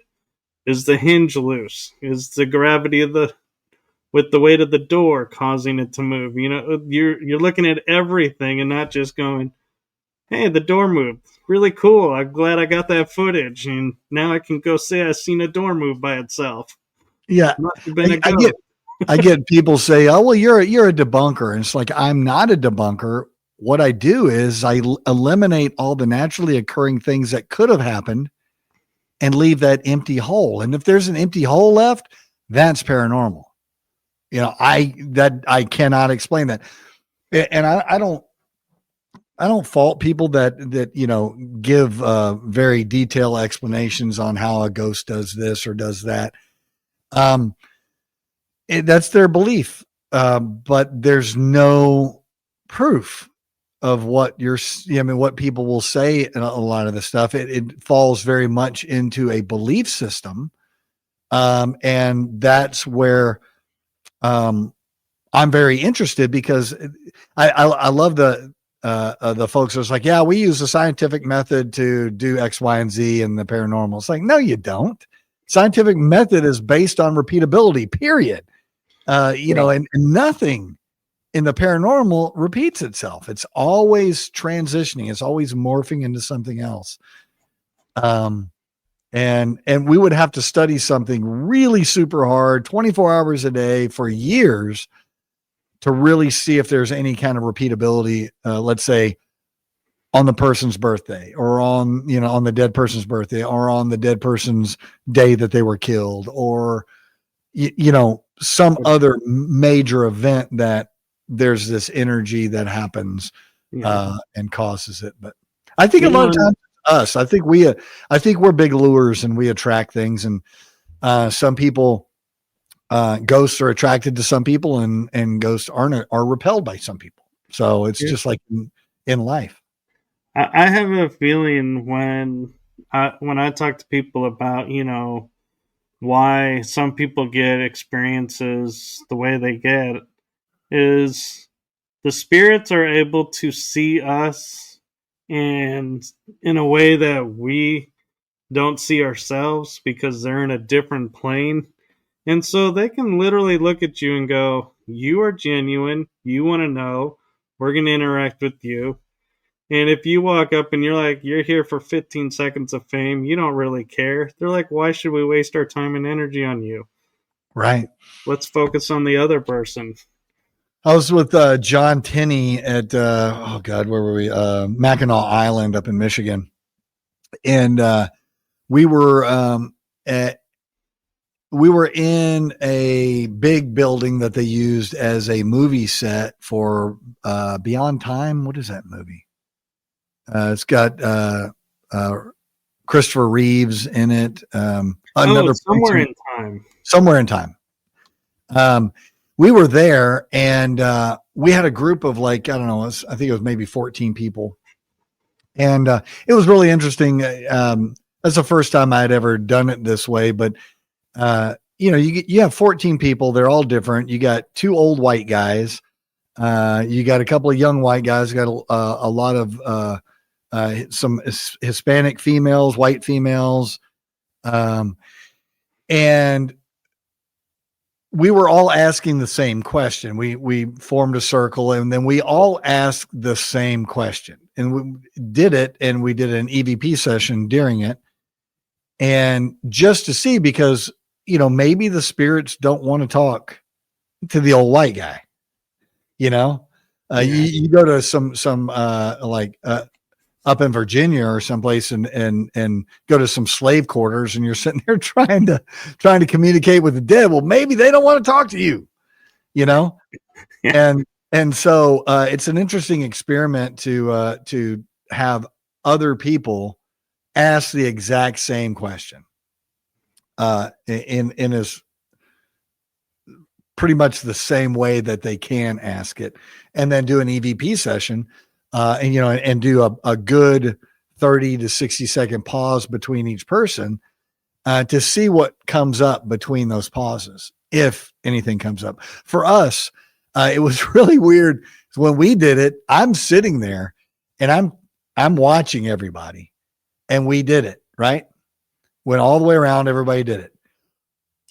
Is the hinge loose? Is the gravity of with the weight of the door causing it to move? You're looking at everything and not just going, hey, the door moved. Really cool. I'm glad I got that footage, and now I can go say I seen a door move by itself. Yeah. Must have been I, a I ghost. get, I get people say, oh, well, you're a debunker. And it's like, I'm not a debunker. What I do is I eliminate all the naturally occurring things that could have happened and leave that empty hole. And if there's an empty hole left, that's paranormal. I cannot explain that. And I don't fault people that give very detailed explanations on how a ghost does this or does that. That's their belief. But there's no proof of what what people will say in a lot of the stuff. It falls very much into a belief system. And that's where I'm very interested, because I love the folks that's like, yeah, we use a scientific method to do X, Y, and Z in the paranormal. It's like, no, you don't. Scientific method is based on repeatability, period. And nothing in the paranormal repeats itself. It's always transitioning. It's always morphing into something else. And we would have to study something really super hard, 24 hours a day for years to really see if there's any kind of repeatability, let's say on the person's birthday, or on the dead person's birthday, or on the dead person's day that they were killed, or, some other major event that there's this energy that happens and causes it. But I think a lot of times I think we're big lures and we attract things, and some people, ghosts are attracted to some people, and ghosts are repelled by some people. So it's just like in life. I have a feeling when I talk to people about why some people get experiences the way they get, is the spirits are able to see us and in a way that we don't see ourselves, because they're in a different plane. And so they can literally look at you and go, you are genuine, you want to know, we're going to interact with you. And if you walk up and you're like, you're here for 15 seconds of fame, you don't really care. They're like, why should we waste our time and energy on you? Right. Let's focus on the other person. I was with John Tenney at oh God, where were we? Mackinac Island up in Michigan, and we were we were in a big building that they used as a movie set for Beyond Time. What is that movie? It's got Christopher Reeves in it. Another Somewhere in Time. Somewhere in Time. We were there, and we had a group of like, I don't know, I think it was maybe 14 people. And it was really interesting. That's the first time I'd ever done it this way, but you have 14 people. They're all different. You got two old white guys. You got a couple of young white guys. You got a lot of some Hispanic females, white females. And we were all asking the same question. We formed a circle, and then we all asked the same question, and we did it. And we did an EVP session during it. And just to see, because, maybe the spirits don't want to talk to the old white guy, you go to some up in Virginia or someplace and go to some slave quarters, and you're sitting there trying to communicate with the dead. Well, maybe they don't want to talk to you, Yeah. And so it's an interesting experiment to have other people ask the exact same question in as pretty much the same way that they can ask it, and then do an EVP session. And do a good 30 to 60 second pause between each person to see what comes up between those pauses, if anything comes up. For us, it was really weird. When we did it, I'm sitting there and I'm watching everybody, and we did it, right? Went all the way around, everybody did it.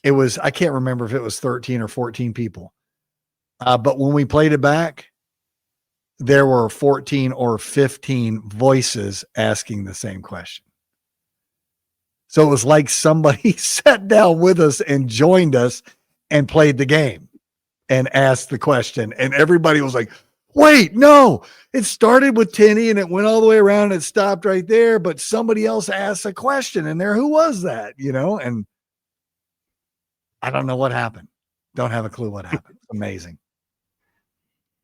It was, I can't remember if it was 13 or 14 people. But when we played it back, there were 14 or 15 voices asking the same question. So it was like somebody sat down with us and joined us and played the game and asked the question. And everybody was like, wait, no, it started with Tenny and it went all the way around and it stopped right there. But somebody else asked a question in there. Who was that? And I don't know what happened. Don't have a clue what happened. It's amazing.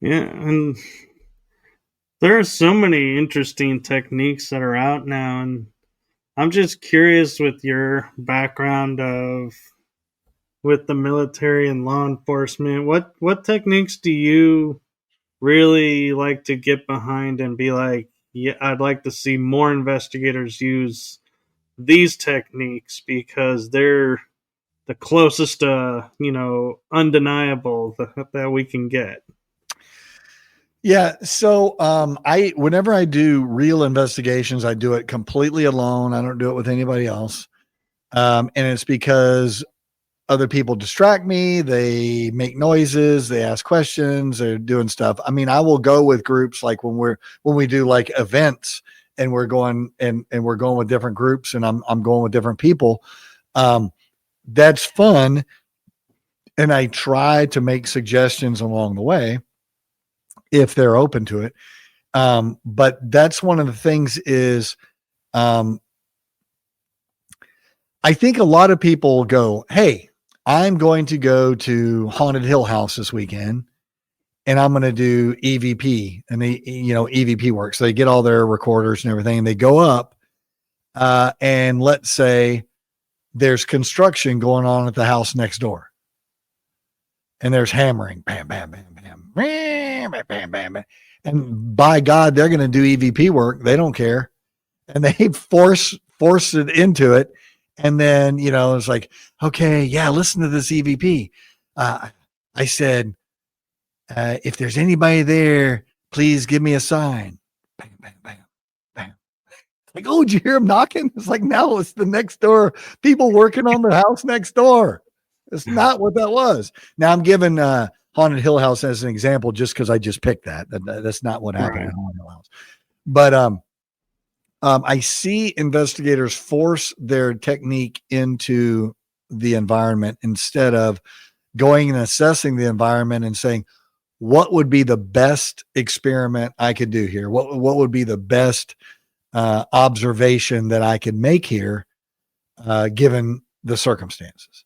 Yeah. And there are so many interesting techniques that are out now, and I'm just curious, with your background with the military and law enforcement, what techniques do you really like to get behind and be like, yeah, I'd like to see more investigators use these techniques because they're the closest undeniable that we can get? Yeah. So, whenever I do real investigations, I do it completely alone. I don't do it with anybody else. And it's because other people distract me. They make noises, they ask questions, they're doing stuff. I mean, I will go with groups like when we do like events and we're going and we're going with different groups, and I'm going with different people. That's fun. And I try to make suggestions along the way, if they're open to it. But that's one of the things is, I think a lot of people go, hey, I'm going to go to Haunted Hill House this weekend and I'm going to do EVP, and EVP work. So they get all their recorders and everything, and they go up, and let's say there's construction going on at the house next door. And there's hammering, bam, bam, bam, bam, bam, bam, bam, bam, bam. And by God, they're going to do EVP work. They don't care. And they force it into it. And then, it's like, okay, yeah, listen to this EVP. I said, if there's anybody there, please give me a sign. Bam, bam, bam, bam. Like, oh, did you hear him knocking? It's like, no, it's the next door people working on the house next door. It's not what that was. Now I'm giving Haunted Hill House as an example just because I just picked that. That's not what happened at Haunted Hill House. But I see investigators force their technique into the environment instead of going and assessing the environment and saying, what would be the best experiment I could do here? What would be the best observation that I could make here, given the circumstances?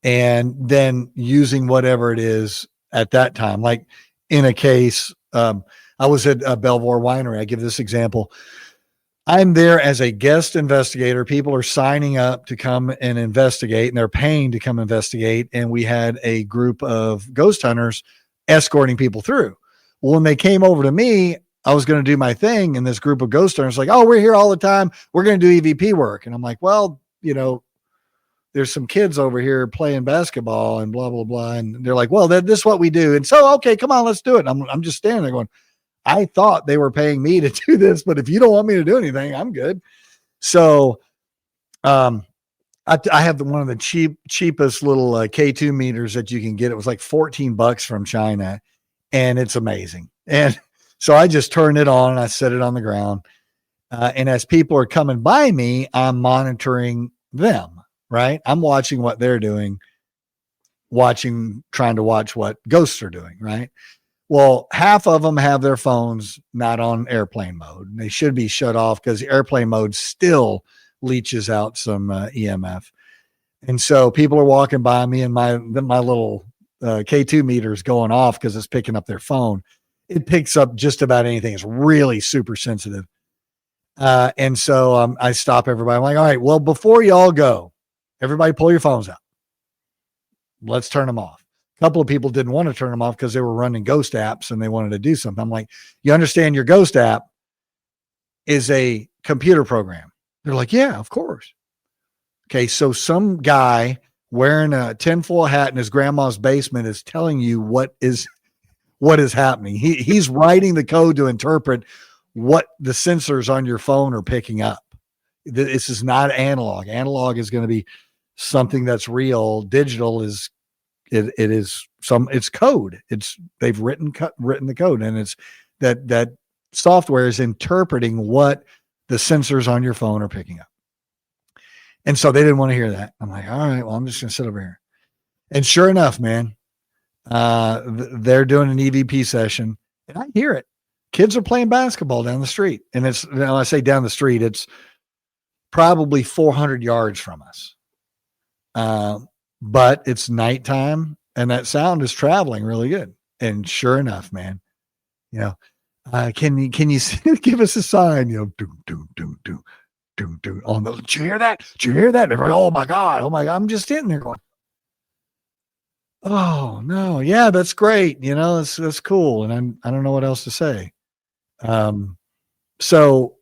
And then using whatever it is at that time. Like in a case, I was at Belvoir Winery. I give this example. I'm there as a guest investigator. People are signing up to come and investigate, and they're paying to come investigate. And we had a group of ghost hunters escorting people through. Well, when they came over to me, I was going to do my thing, and this group of ghost hunters like, "Oh, we're here all the time. We're going to do EVP work." And I'm like, "Well, there's some kids over here playing basketball and blah, blah, blah." And they're like, "Well, this is what we do." And so, okay, come on, let's do it. And I'm just standing there going, I thought they were paying me to do this, but if you don't want me to do anything, I'm good. So, I have one of the cheapest little K2 meters that you can get. It was like $14 from China, and it's amazing. And so I just turned it on and I set it on the ground. And as people are coming by me, I'm monitoring them, right? I'm watching what they're doing, trying to watch what ghosts are doing, right? Well, half of them have their phones not on airplane mode. They should be shut off because airplane mode still leaches out some EMF. And so people are walking by me, and my little K2 meter is going off because it's picking up their phone. It picks up just about anything. It's really super sensitive. And so I stop everybody. I'm like, all right, well, before you all go, everybody pull your phones out. Let's turn them off. A couple of people didn't want to turn them off because they were running ghost apps and they wanted to do something. I'm like, you understand your ghost app is a computer program? They're like, yeah, of course. Okay, so some guy wearing a tinfoil hat in his grandma's basement is telling you what is happening. He's writing the code to interpret what the sensors on your phone are picking up. This is not analog. Analog is going to be something that's real. Digital is it's code. They've written the code, and it's that software is interpreting what the sensors on your phone are picking up. And so they didn't want to hear that. I'm like, all right, well, I'm just going to sit over here. And sure enough, man, they're doing an EVP session, and I hear it. Kids are playing basketball down the street. And it's, when I say down the street, it's probably 400 yards from us. But it's nighttime, and that sound is traveling really good. And sure enough, man, can you give us a sign? On the, did you hear that? Did you hear that? They're like, oh my God. I'm just sitting there going, oh no, yeah, that's great. That's cool. And I don't know what else to say. So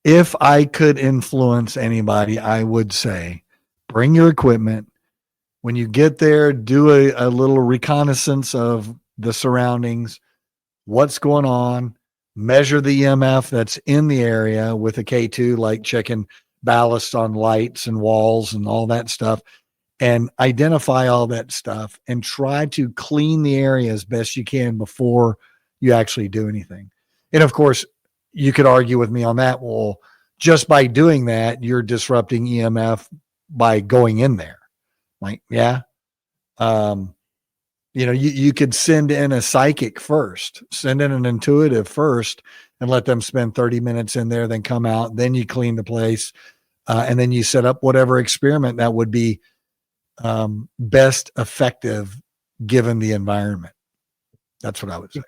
if I could influence anybody, I would say, bring your equipment. When you get there, do a little reconnaissance of the surroundings, what's going on, measure the EMF that's in the area with a K2, like checking ballast on lights and walls and all that stuff, and identify all that stuff and try to clean the area as best you can before you actually do anything. And of course, you could argue with me on that. Well, just by doing that, you're disrupting EMF by going in there. Like, yeah. You could send in a psychic first, send in an intuitive first, and let them spend 30 minutes in there, then come out, then you clean the place, and then you set up whatever experiment that would be best effective given the environment. That's what I would say.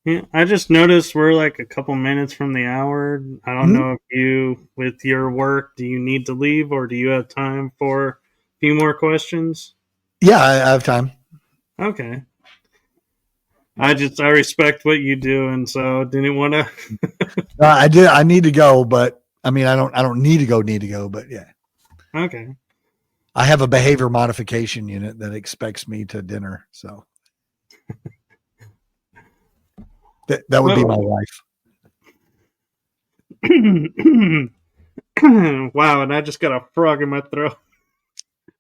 Yeah, I just noticed we're like a couple minutes from the hour. I don't know if you, with your work, do you need to leave, or do you have time for a few more questions? Yeah, I have time. Okay. I respect what you do, and so didn't want to. I need to go, but I mean, I don't need to go, but yeah. Okay. I have a behavior modification unit that expects me to dinner, so that would be my wife. Wow, and I just got a frog in my throat.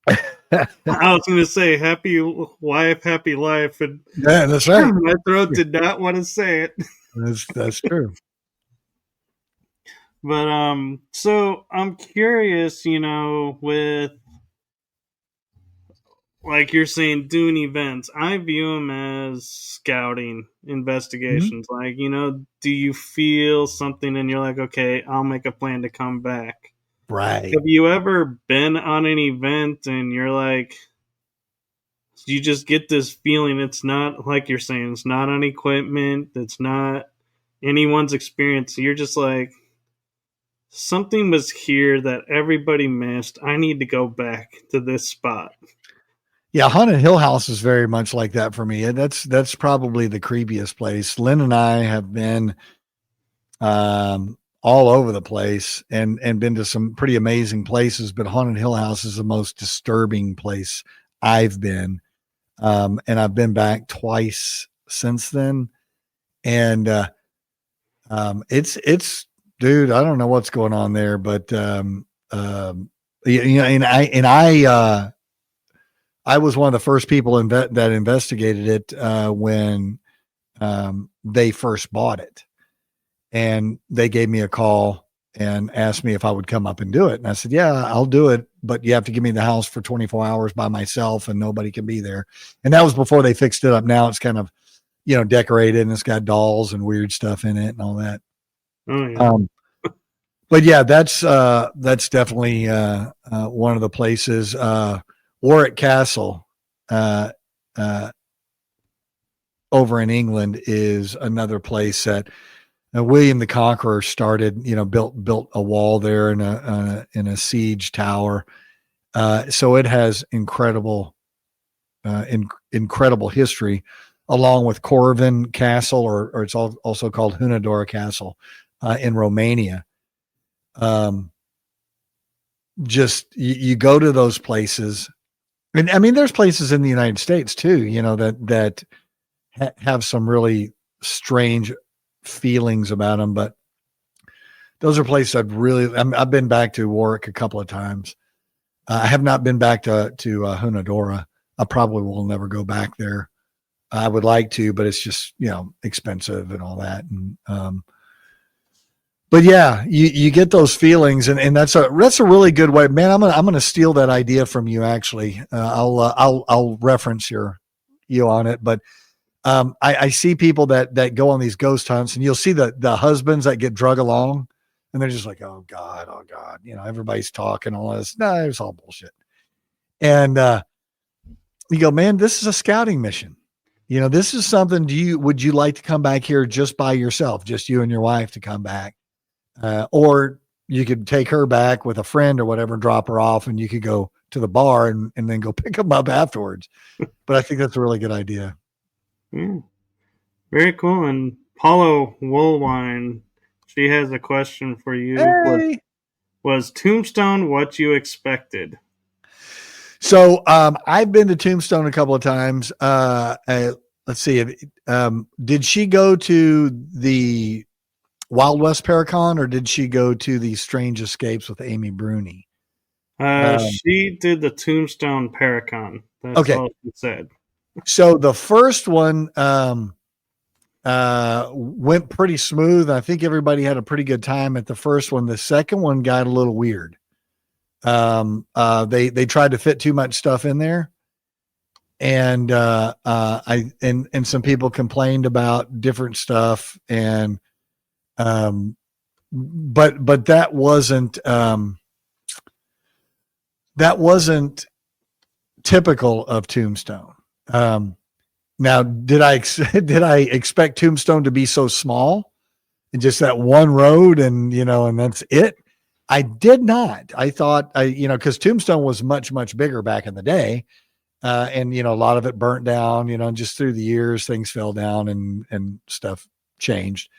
I was going to say happy wife, happy life, and yeah, that's right. My throat did not want to say it. That's true. But so I'm curious, with like you're saying, doing events, I view them as scouting Mhm. investigations. Like, do you feel something and you're like, okay, I'll make a plan to come back? Right. Have you ever been on an event and you're like, you just get this feeling it's not like you're saying, it's not on equipment, it's not anyone's experience. You're just like, something was here that everybody missed. I need to go back to this spot. Yeah, Haunted Hill House is very much like that for me. And that's probably the creepiest place. Lynn and I have been all over the place and been to some pretty amazing places, but Haunted Hill House is the most disturbing place I've been. And I've been back twice since then. And it's dude, I don't know what's going on there, but I was one of the first people that investigated it when they first bought it, and they gave me a call and asked me if I would come up and do it. And I said, "Yeah, I'll do it, but you have to give me the house for 24 hours by myself, and nobody can be there." And that was before they fixed it up. Now it's kind of decorated and it's got dolls and weird stuff in it and all that. Oh yeah. Um, but yeah, that's definitely one of the places. Warwick Castle, uh, uh, over in England, is another place that William the Conqueror started. Built a wall there in a siege tower. So it has incredible history, along with Corvin Castle, or it's also called Hunadora Castle in Romania. Just you go to those places, and I mean, there's places in the United States too, that have some really strange feelings about them, but those are places I've been back to Warwick a couple of times. I have not been back to Hunadora. I probably will never go back there. I would like to, but it's just expensive and all that. And but yeah, you get those feelings, and that's a really good way, man. I'm gonna steal that idea from you. Actually, I'll reference you on it, but I see people that go on these ghost hunts, and you'll see the husbands that get drug along, and they're just like, oh God, everybody's talking all this. No, it's all bullshit. And you go, man, this is a scouting mission. This is something. Would you like to come back here just by yourself, just you and your wife to come back, or you could take her back with a friend or whatever, and drop her off, and you could go to the bar and then go pick them up afterwards. But I think that's a really good idea. Yeah. Very cool. And Paulo Woolwine, she has a question for you. Hey. Was Tombstone what you expected? So I've been to Tombstone a couple of times. Let's see. Did she go to the Wild West Paracon, or did she go to the Strange Escapes with Amy Bruni? She did the Tombstone Paracon. That's Okay. all she said. So the first one went pretty smooth. I think everybody had a pretty good time at the first one. The second one got a little weird. They tried to fit too much stuff in there, and and some people complained about different stuff, and but that wasn't typical of Tombstone. Now, did I expect Tombstone to be so small and just that one road and that's it? I did not. I thought because Tombstone was much, much bigger back in the day. And a lot of it burnt down, just through the years, things fell down and stuff changed.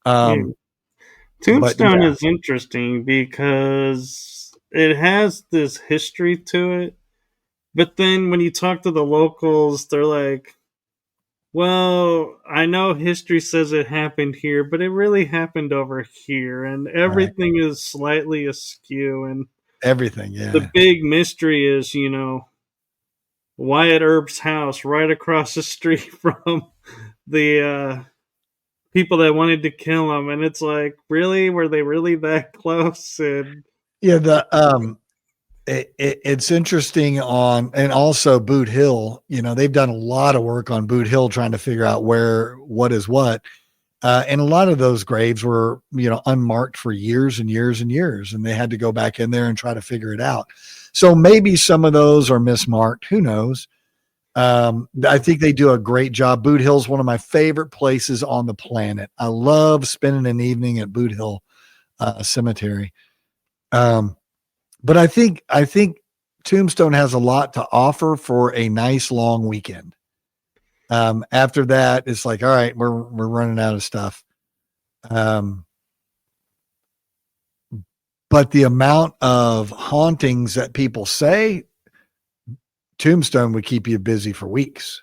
Yeah. But Tombstone yeah, is interesting because it has this history to it. But then when you talk to the locals, they're like, well, I know history says it happened here, but it really happened over here, and right. everything is slightly askew. And Everything. the Yeah. big mystery is, Wyatt Earp's house right across the street from the people that wanted to kill him, and it's like, really, were they really that close? And Yeah, it's interesting on, and also Boot Hill. They've done a lot of work on Boot Hill trying to figure out what is what. And a lot of those graves were, unmarked for years and years and years, and they had to go back in there and try to figure it out. So maybe some of those are mismarked. Who knows? I think they do a great job. Boot Hill's one of my favorite places on the planet. I love spending an evening at Boot Hill Cemetery. But I think Tombstone has a lot to offer for a nice long weekend. After that, it's like, all right, we're running out of stuff. But the amount of hauntings that people say, Tombstone would keep you busy for weeks.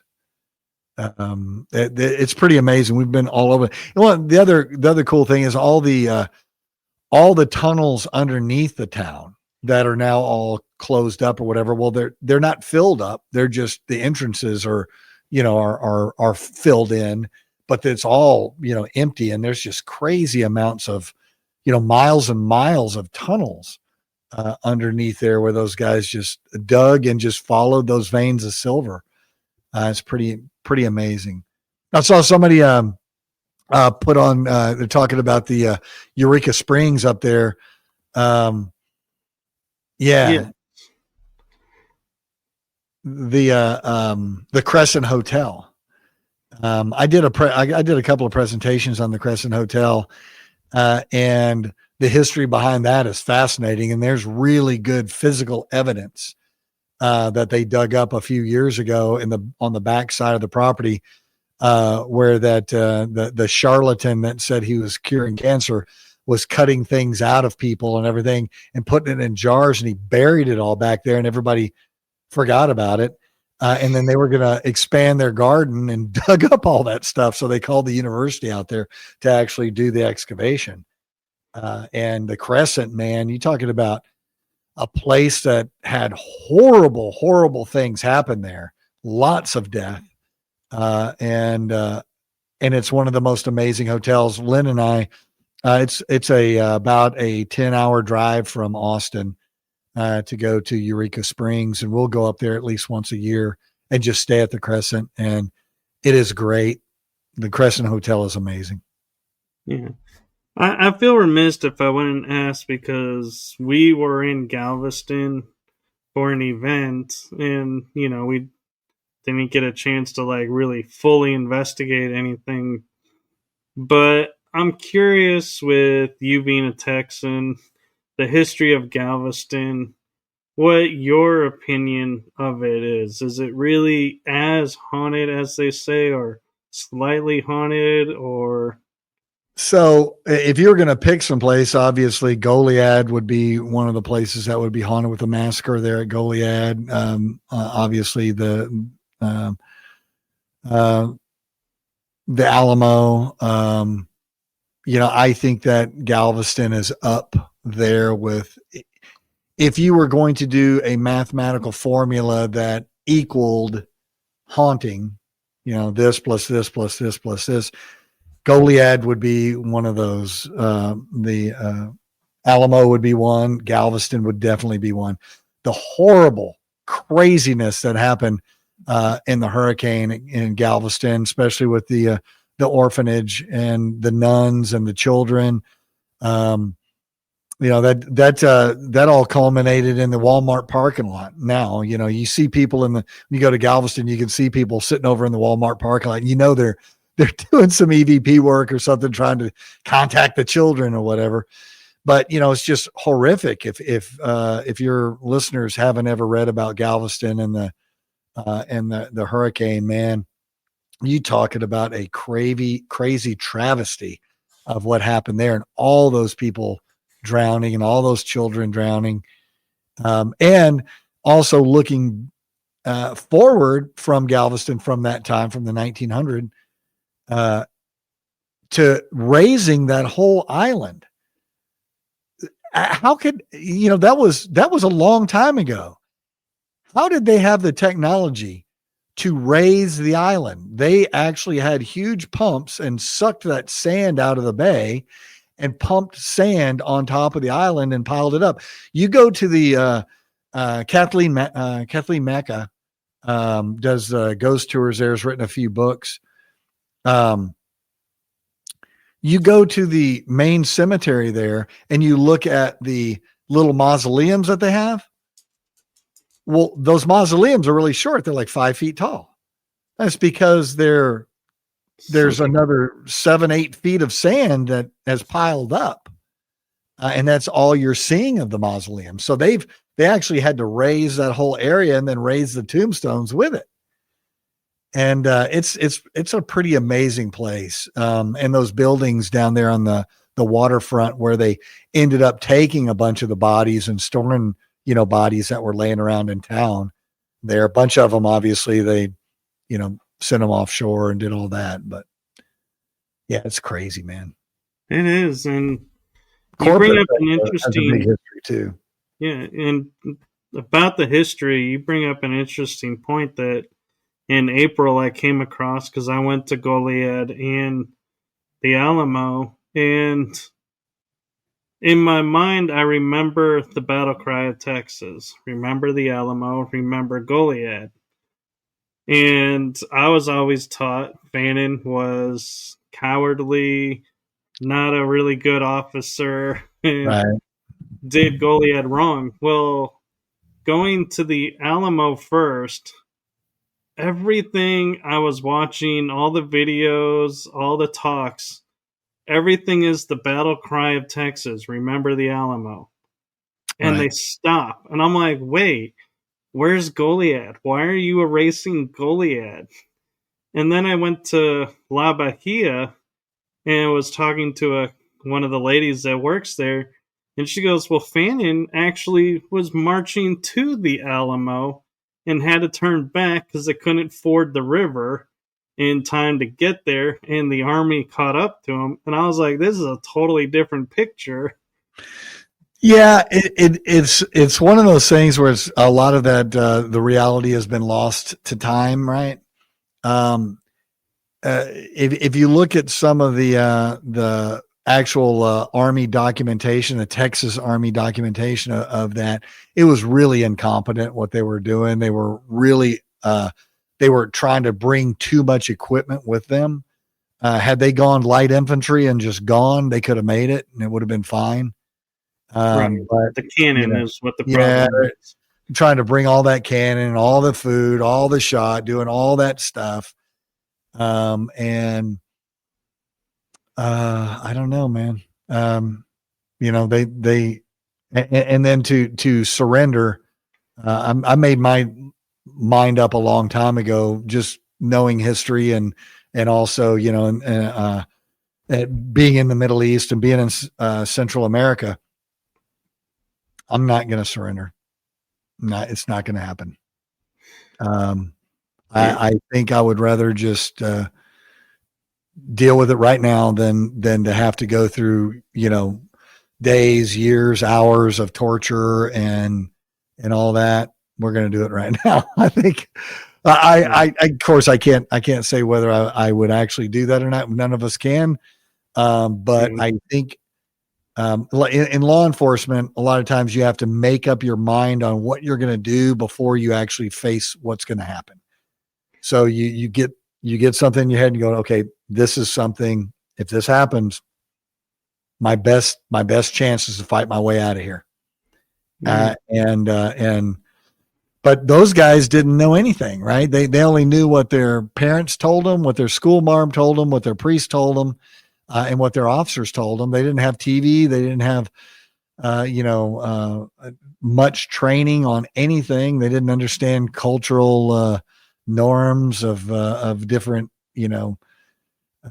It's pretty amazing. We've been all over. The other cool thing is all the tunnels underneath the town that are now all closed up or whatever. Well, they're not filled up. They're just, the entrances are filled in, but it's all, empty. And there's just crazy amounts of, miles and miles of tunnels underneath there where those guys just dug and just followed those veins of silver. It's pretty amazing. I saw somebody put on, they're talking about the Eureka Springs up there. Yeah. The Crescent Hotel. I did a couple of presentations on the Crescent Hotel, and the history behind that is fascinating. And there's really good physical evidence that they dug up a few years ago on the back side of the property, where that the charlatan that said he was curing cancer was cutting things out of people and everything and putting it in jars, and he buried it all back there, and everybody forgot about it. And then they were going to expand their garden and dug up all that stuff. So they called the university out there to actually do the excavation. And the Crescent, man, you're talking about a place that had horrible, horrible things happen there. Lots of death. And it's one of the most amazing hotels. Lynn and I, it's about a 10-hour drive from Austin to go to Eureka Springs, and we'll go up there at least once a year and just stay at the Crescent. And it is great. The Crescent Hotel is amazing. Yeah. I feel remiss if I wouldn't ask, because we were in Galveston for an event, and, we didn't get a chance to really fully investigate anything. But I'm curious, with you being a Texan, the history of Galveston, what your opinion of it is. Is it really as haunted as they say, or slightly haunted, or... So if you were going to pick some place, obviously Goliad would be one of the places that would be haunted with a massacre there at Goliad. Obviously the Alamo. I think that Galveston is up there with, if you were going to do a mathematical formula that equaled haunting, this plus this plus this plus this, Goliad would be one of those. The Alamo would be one. Galveston would definitely be one. The horrible craziness that happened in the hurricane in Galveston, especially with the orphanage and the nuns and the children. That all culminated in the Walmart parking lot. Now, you see people when you go to Galveston, you can see people sitting over in the Walmart parking lot. They're doing some EVP work or something, trying to contact the children or whatever. But, it's just horrific. If your listeners haven't ever read about Galveston and the hurricane, man, you talking about a crazy travesty of what happened there, and all those people drowning and all those children drowning. And also looking forward from Galveston, from that time, from the 1900s, to raising that whole island. How could, that was a long time ago. How did they have the technology to raise the island. They actually had huge pumps and sucked that sand out of the bay and pumped sand on top of the island and piled it up. You go to the Kathleen Macca does ghost tours there, has written a few books. You go to the main cemetery there and you look at the little mausoleums that they have. Well, those mausoleums are really short. They're like 5 feet tall. That's because there's another 7-8 feet of sand that has piled up. And that's all you're seeing of the mausoleum. So they actually had to raise that whole area and then raise the tombstones with it. And it's a pretty amazing place. And those buildings down there on the waterfront where they ended up taking a bunch of the bodies and storing, bodies that were laying around in town there. A bunch of them, obviously, they, sent them offshore and did all that. But yeah, it's crazy, man. It is. And you Corporate bring up an has a interesting big history too. Yeah, and about the history, you bring up an interesting point that in April I came across because I went to Goliad and the Alamo, and in my mind I remember the battle cry of Texas, remember the Alamo, remember Goliad. And I was always taught Fannin was cowardly, not a really good officer, and Right. did Goliad wrong. Well, going to the Alamo first, everything I was watching, all the videos, all the talks, everything is the battle cry of Texas. Remember the Alamo. And Right. they stop. And I'm like, wait, where's Goliad? Why are you erasing Goliad? And then I went to La Bahia and was talking to one of the ladies that works there. And she goes, well, Fannin actually was marching to the Alamo and had to turn back because they couldn't ford the river in time to get there. And the army caught up to him. And I was like, this is a totally different picture. Yeah, it's one of those things where it's a lot of that the reality has been lost to time, right? If you look at some of the actual Army documentation, the Texas Army documentation of that, it was really incompetent what they were doing. They were really they were trying to bring too much equipment with them. Had they gone light infantry and just gone, they could have made it and it would have been fine. Right. But The cannon is what the yeah, problem is. trying to bring all that cannon, all the food, all the shot, doing all that stuff. And I don't know, man. They and then to surrender. I made my mind up a long time ago, just knowing history and also being in the Middle East and being in Central America. I'm not going to surrender. It's not going to happen. I think I would rather just deal with it right now than to have to go through, days, years, hours of torture and all that. We're going to do it right now. I think of course I can't say whether I would actually do that or not. None of us can. But I think in law enforcement, a lot of times you have to make up your mind on what you're going to do before you actually face what's going to happen. So you get something in your head and you go, okay, this is something. If this happens, my best chance is to fight my way out of here. But those guys didn't know anything, right? They only knew what their parents told them, what their school marm told them, what their priest told them. And what their officers told them. They didn't have TV. They didn't have, much training on anything. They didn't understand cultural norms of different,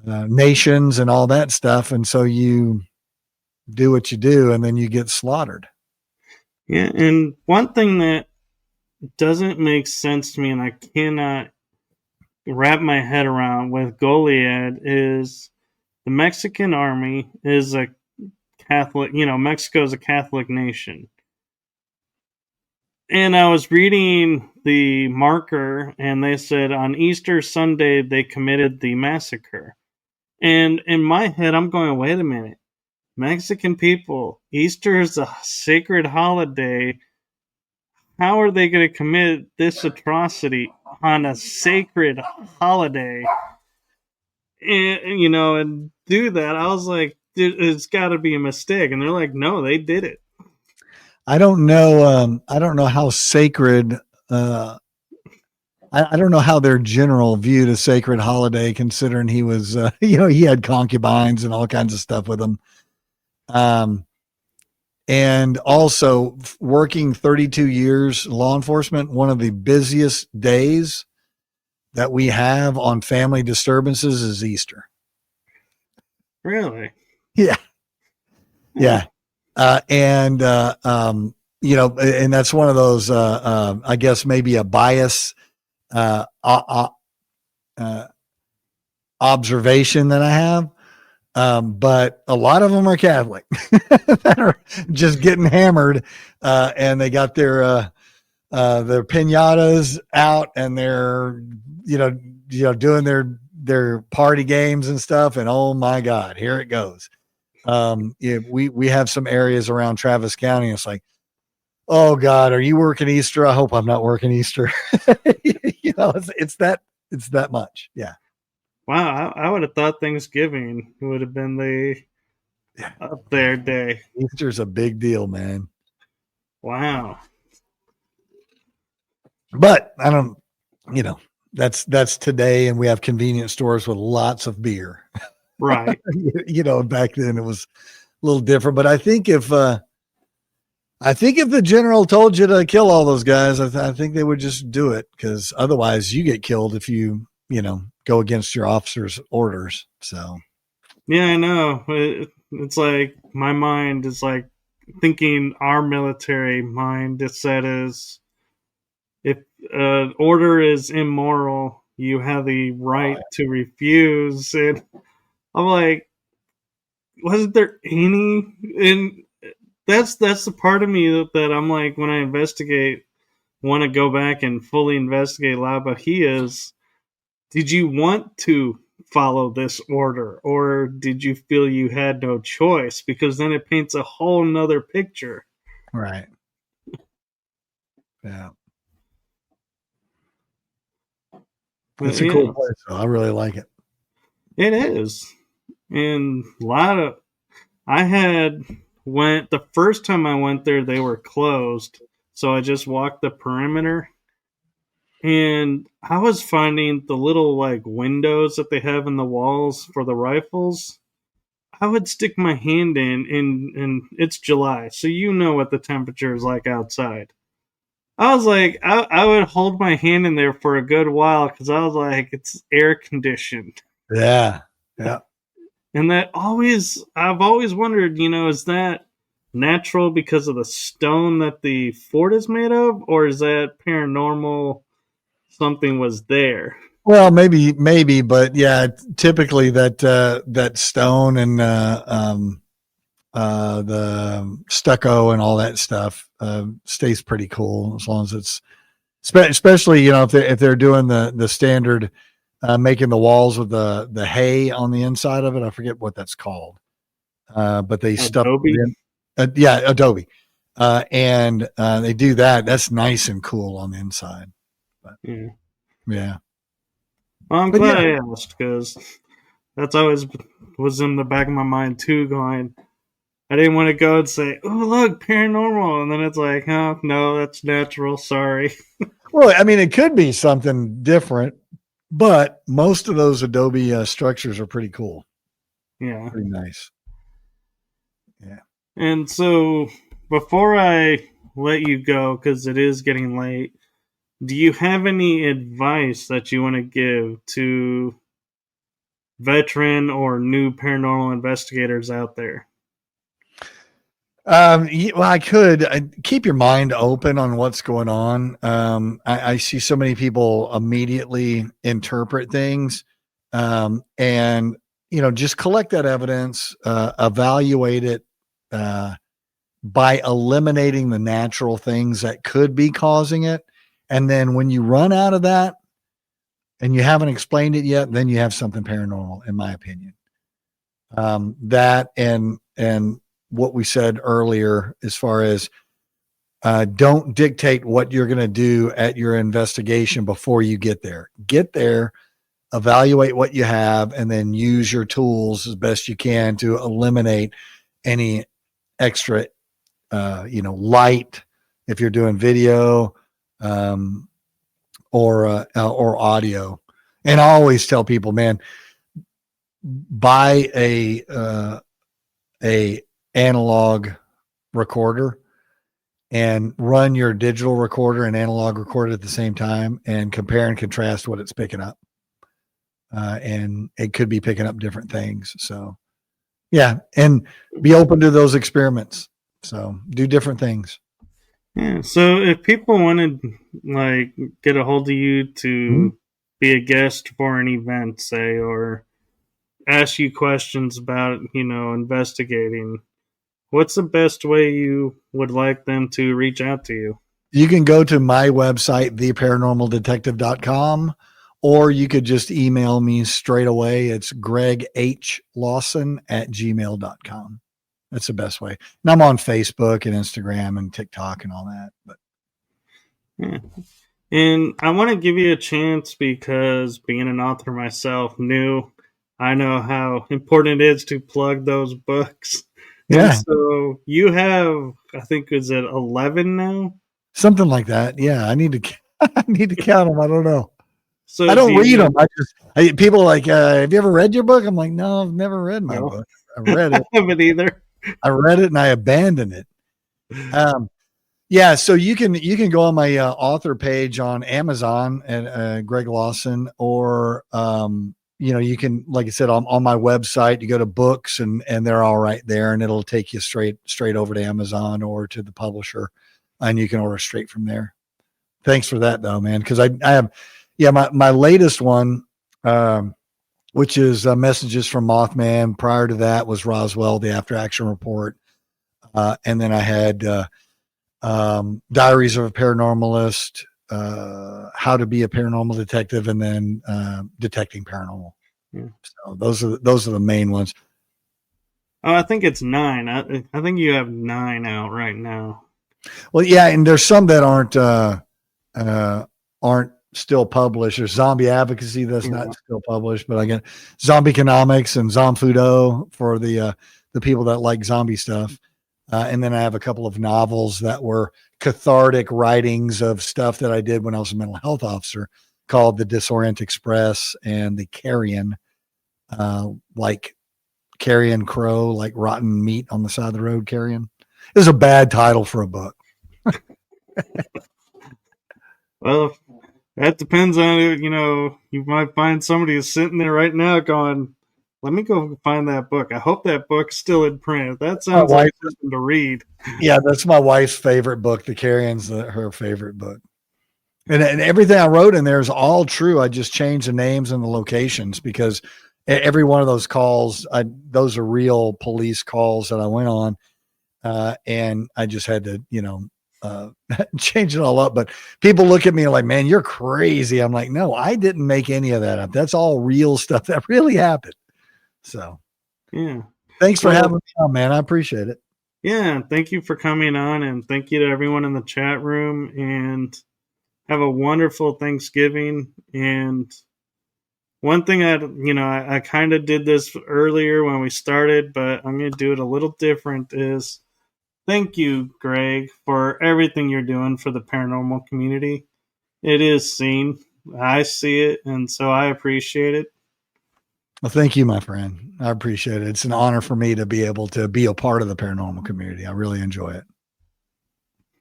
nations and all that stuff. And so you do what you do, and then you get slaughtered. Yeah, and one thing that doesn't make sense to me, and I cannot wrap my head around with Goliad is the Mexican army is a Catholic, Mexico is a Catholic nation. And I was reading the marker, and they said on Easter Sunday they committed the massacre. And in my head, I'm going, wait a minute. Mexican people, Easter is a sacred holiday. How are they going to commit this atrocity on a sacred holiday? And do that? I was like, it's got to be a mistake. And they're like, no, they did it. I don't know. I don't know how sacred. I don't know how their general viewed a sacred holiday, considering he was, he had concubines and all kinds of stuff with him. And also working 32 years law enforcement, one of the busiest days that we have on family disturbances is Easter. Really? Yeah. Yeah. And that's one of those, I guess maybe a bias, observation that I have. But a lot of them are Catholic that are just getting hammered, and they got their pinatas out, and they're doing their party games and stuff. And oh my God, here it goes. We have some areas around Travis County. It's like, oh God, are you working Easter? I hope I'm not working Easter. It's that much. Yeah. Wow, I would have thought Thanksgiving would have been up their day. Easter's a big deal, man. Wow. But I don't, that's today, and we have convenience stores with lots of beer. Right. Back then it was a little different. But I think if the general told you to kill all those guys, I think they would just do it, because otherwise you get killed if you go against your officer's orders. So, yeah, I know. It's like my mind is like thinking our military mindset is, if order is immoral, you have the right to refuse. And I'm like, wasn't there any? And that's the part of me that I'm like, when I investigate, want to go back and fully investigate La Bahia's. Did you want to follow this order, or did you feel you had no choice? Because then it paints a whole nother picture. Right. Yeah. It's a cool place, though. I really like it. It is. And the first time I went there, they were closed. So I just walked the perimeter. And I was finding the little windows that they have in the walls for the rifles. I would stick my hand in, and it's July, so you know what the temperature is like outside. I was like, I would hold my hand in there for a good while, because I was like, it's air conditioned. Yeah. Yeah. And I've always wondered, is that natural because of the stone that the fort is made of, or is that paranormal? Something was there. Well, maybe, but yeah, typically that stone and the stucco and all that stuff stays pretty cool, as long as it's, especially if they're doing the standard, making the walls with the hay on the inside of it. I forget what that's called, but they stuff adobe, and they do that. That's nice and cool on the inside. But, yeah. Well, I'm glad I asked, because that's always was in the back of my mind too, going, I didn't want to go and say, oh, look, paranormal. And then it's like, oh, no, that's natural. Sorry. Well, I mean, it could be something different, but most of those adobe structures are pretty cool. Yeah. Pretty nice. Yeah. And so before I let you go, because it is getting late, do you have any advice that you want to give to veteran or new paranormal investigators out there? Well, I could keep your mind open on what's going on. I see so many people immediately interpret things, and just collect that evidence, evaluate it, by eliminating the natural things that could be causing it. And then when you run out of that and you haven't explained it yet, then you have something paranormal, in my opinion. That and what we said earlier, as far as don't dictate what you're going to do at your investigation before you get there. Get there, evaluate what you have, and then use your tools as best you can to eliminate any extra, light if you're doing video or audio. And I always tell people, man, buy a analog recorder and run your digital recorder and analog recorder at the same time and compare and contrast what it's picking up. And it could be picking up different things. So yeah. And be open to those experiments. So do different things. Yeah. So if people want to get a hold of you to be a guest for an event, say, or ask you questions about, investigating, what's the best way you would like them to reach out to you? You can go to my website, theparanormaldetective.com, or you could just email me straight away. It's greghLawson@gmail.com. That's the best way. And I'm on Facebook and Instagram and TikTok and all that. But yeah. And I want to give you a chance because being an author myself, I know how important it is to plug those books. Yeah. And so you have, I think, is it 11 now? Something like that. Yeah. I need to count them. I don't know. So I don't read them. People are like, have you ever read your book? I'm like, no, I've never read my book. I read it. I haven't either. I read it and I abandoned it. Yeah. So you can go on my author page on Amazon at Greg Lawson, or, you can, like I said, on my website, you go to books and they're all right there, and it'll take you straight over to Amazon or to the publisher, and you can order straight from there. Thanks for that though, man. Cause I have, my latest one, which is Messages from Mothman. Prior to that was Roswell, the After Action Report. And then I had Diaries of a Paranormalist, How to Be a Paranormal Detective, and then Detecting Paranormal. Yeah. So those are the main ones. Oh, I think it's 9. I think you have 9 out right now. Well, yeah, and there's some that aren't still published. There's Zombie Advocacy that's not still published, but I get Zombie Economics and Zomfudo for the people that like zombie stuff. And then I have a couple of novels that were cathartic writings of stuff that I did when I was a mental health officer, called The Disorient Express and The Carrion, like carrion crow, like rotten meat on the side of the road carrion. It was a bad title for a book. Well, that depends on it. You might find somebody who's sitting there right now going, let me go find that book. I hope that book's still in print. That sounds like something to read. Yeah, that's my wife's favorite book. The Carrion's her favorite book. And everything I wrote in there is all true. I just changed the names and the locations because every one of those calls, those are real police calls that I went on. And I just had to, change it all up. But people look at me like, man, you're crazy. I'm like, no, I didn't make any of that up. That's all real stuff that really happened. So, yeah. Thanks for having me on, man. I appreciate it. Yeah. Thank you for coming on, and thank you to everyone in the chat room, and have a wonderful Thanksgiving. And one thing I kind of did this earlier when we started, but I'm going to do it a little different, is thank you, Greg, for everything you're doing for the paranormal community. It is seen. I see it, and so I appreciate it. Well, thank you, my friend. I appreciate it. It's an honor for me to be able to be a part of the paranormal community. I really enjoy it.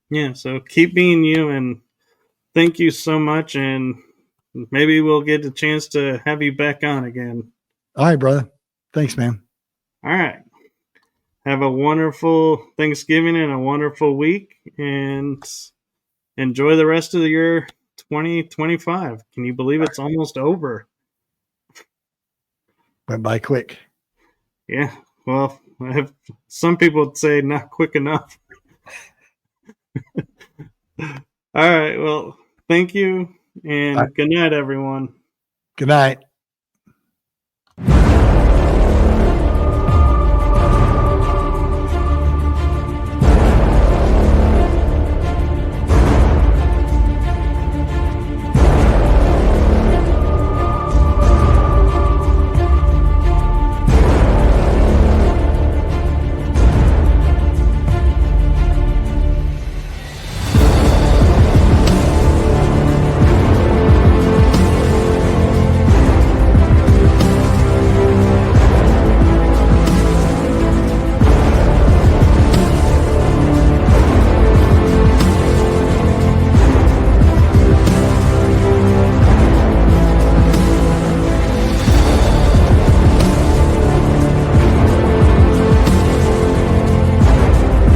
Yeah, so keep being you, and thank you so much, and maybe we'll get a chance to have you back on again. All right, brother. Thanks, man. All right. Have a wonderful Thanksgiving and a wonderful week, and enjoy the rest of your 2025. Can you believe it's almost over? Went by quick. Yeah. Well, some people would say not quick enough. All right. Well, thank you, All right. and good night, everyone. Good night.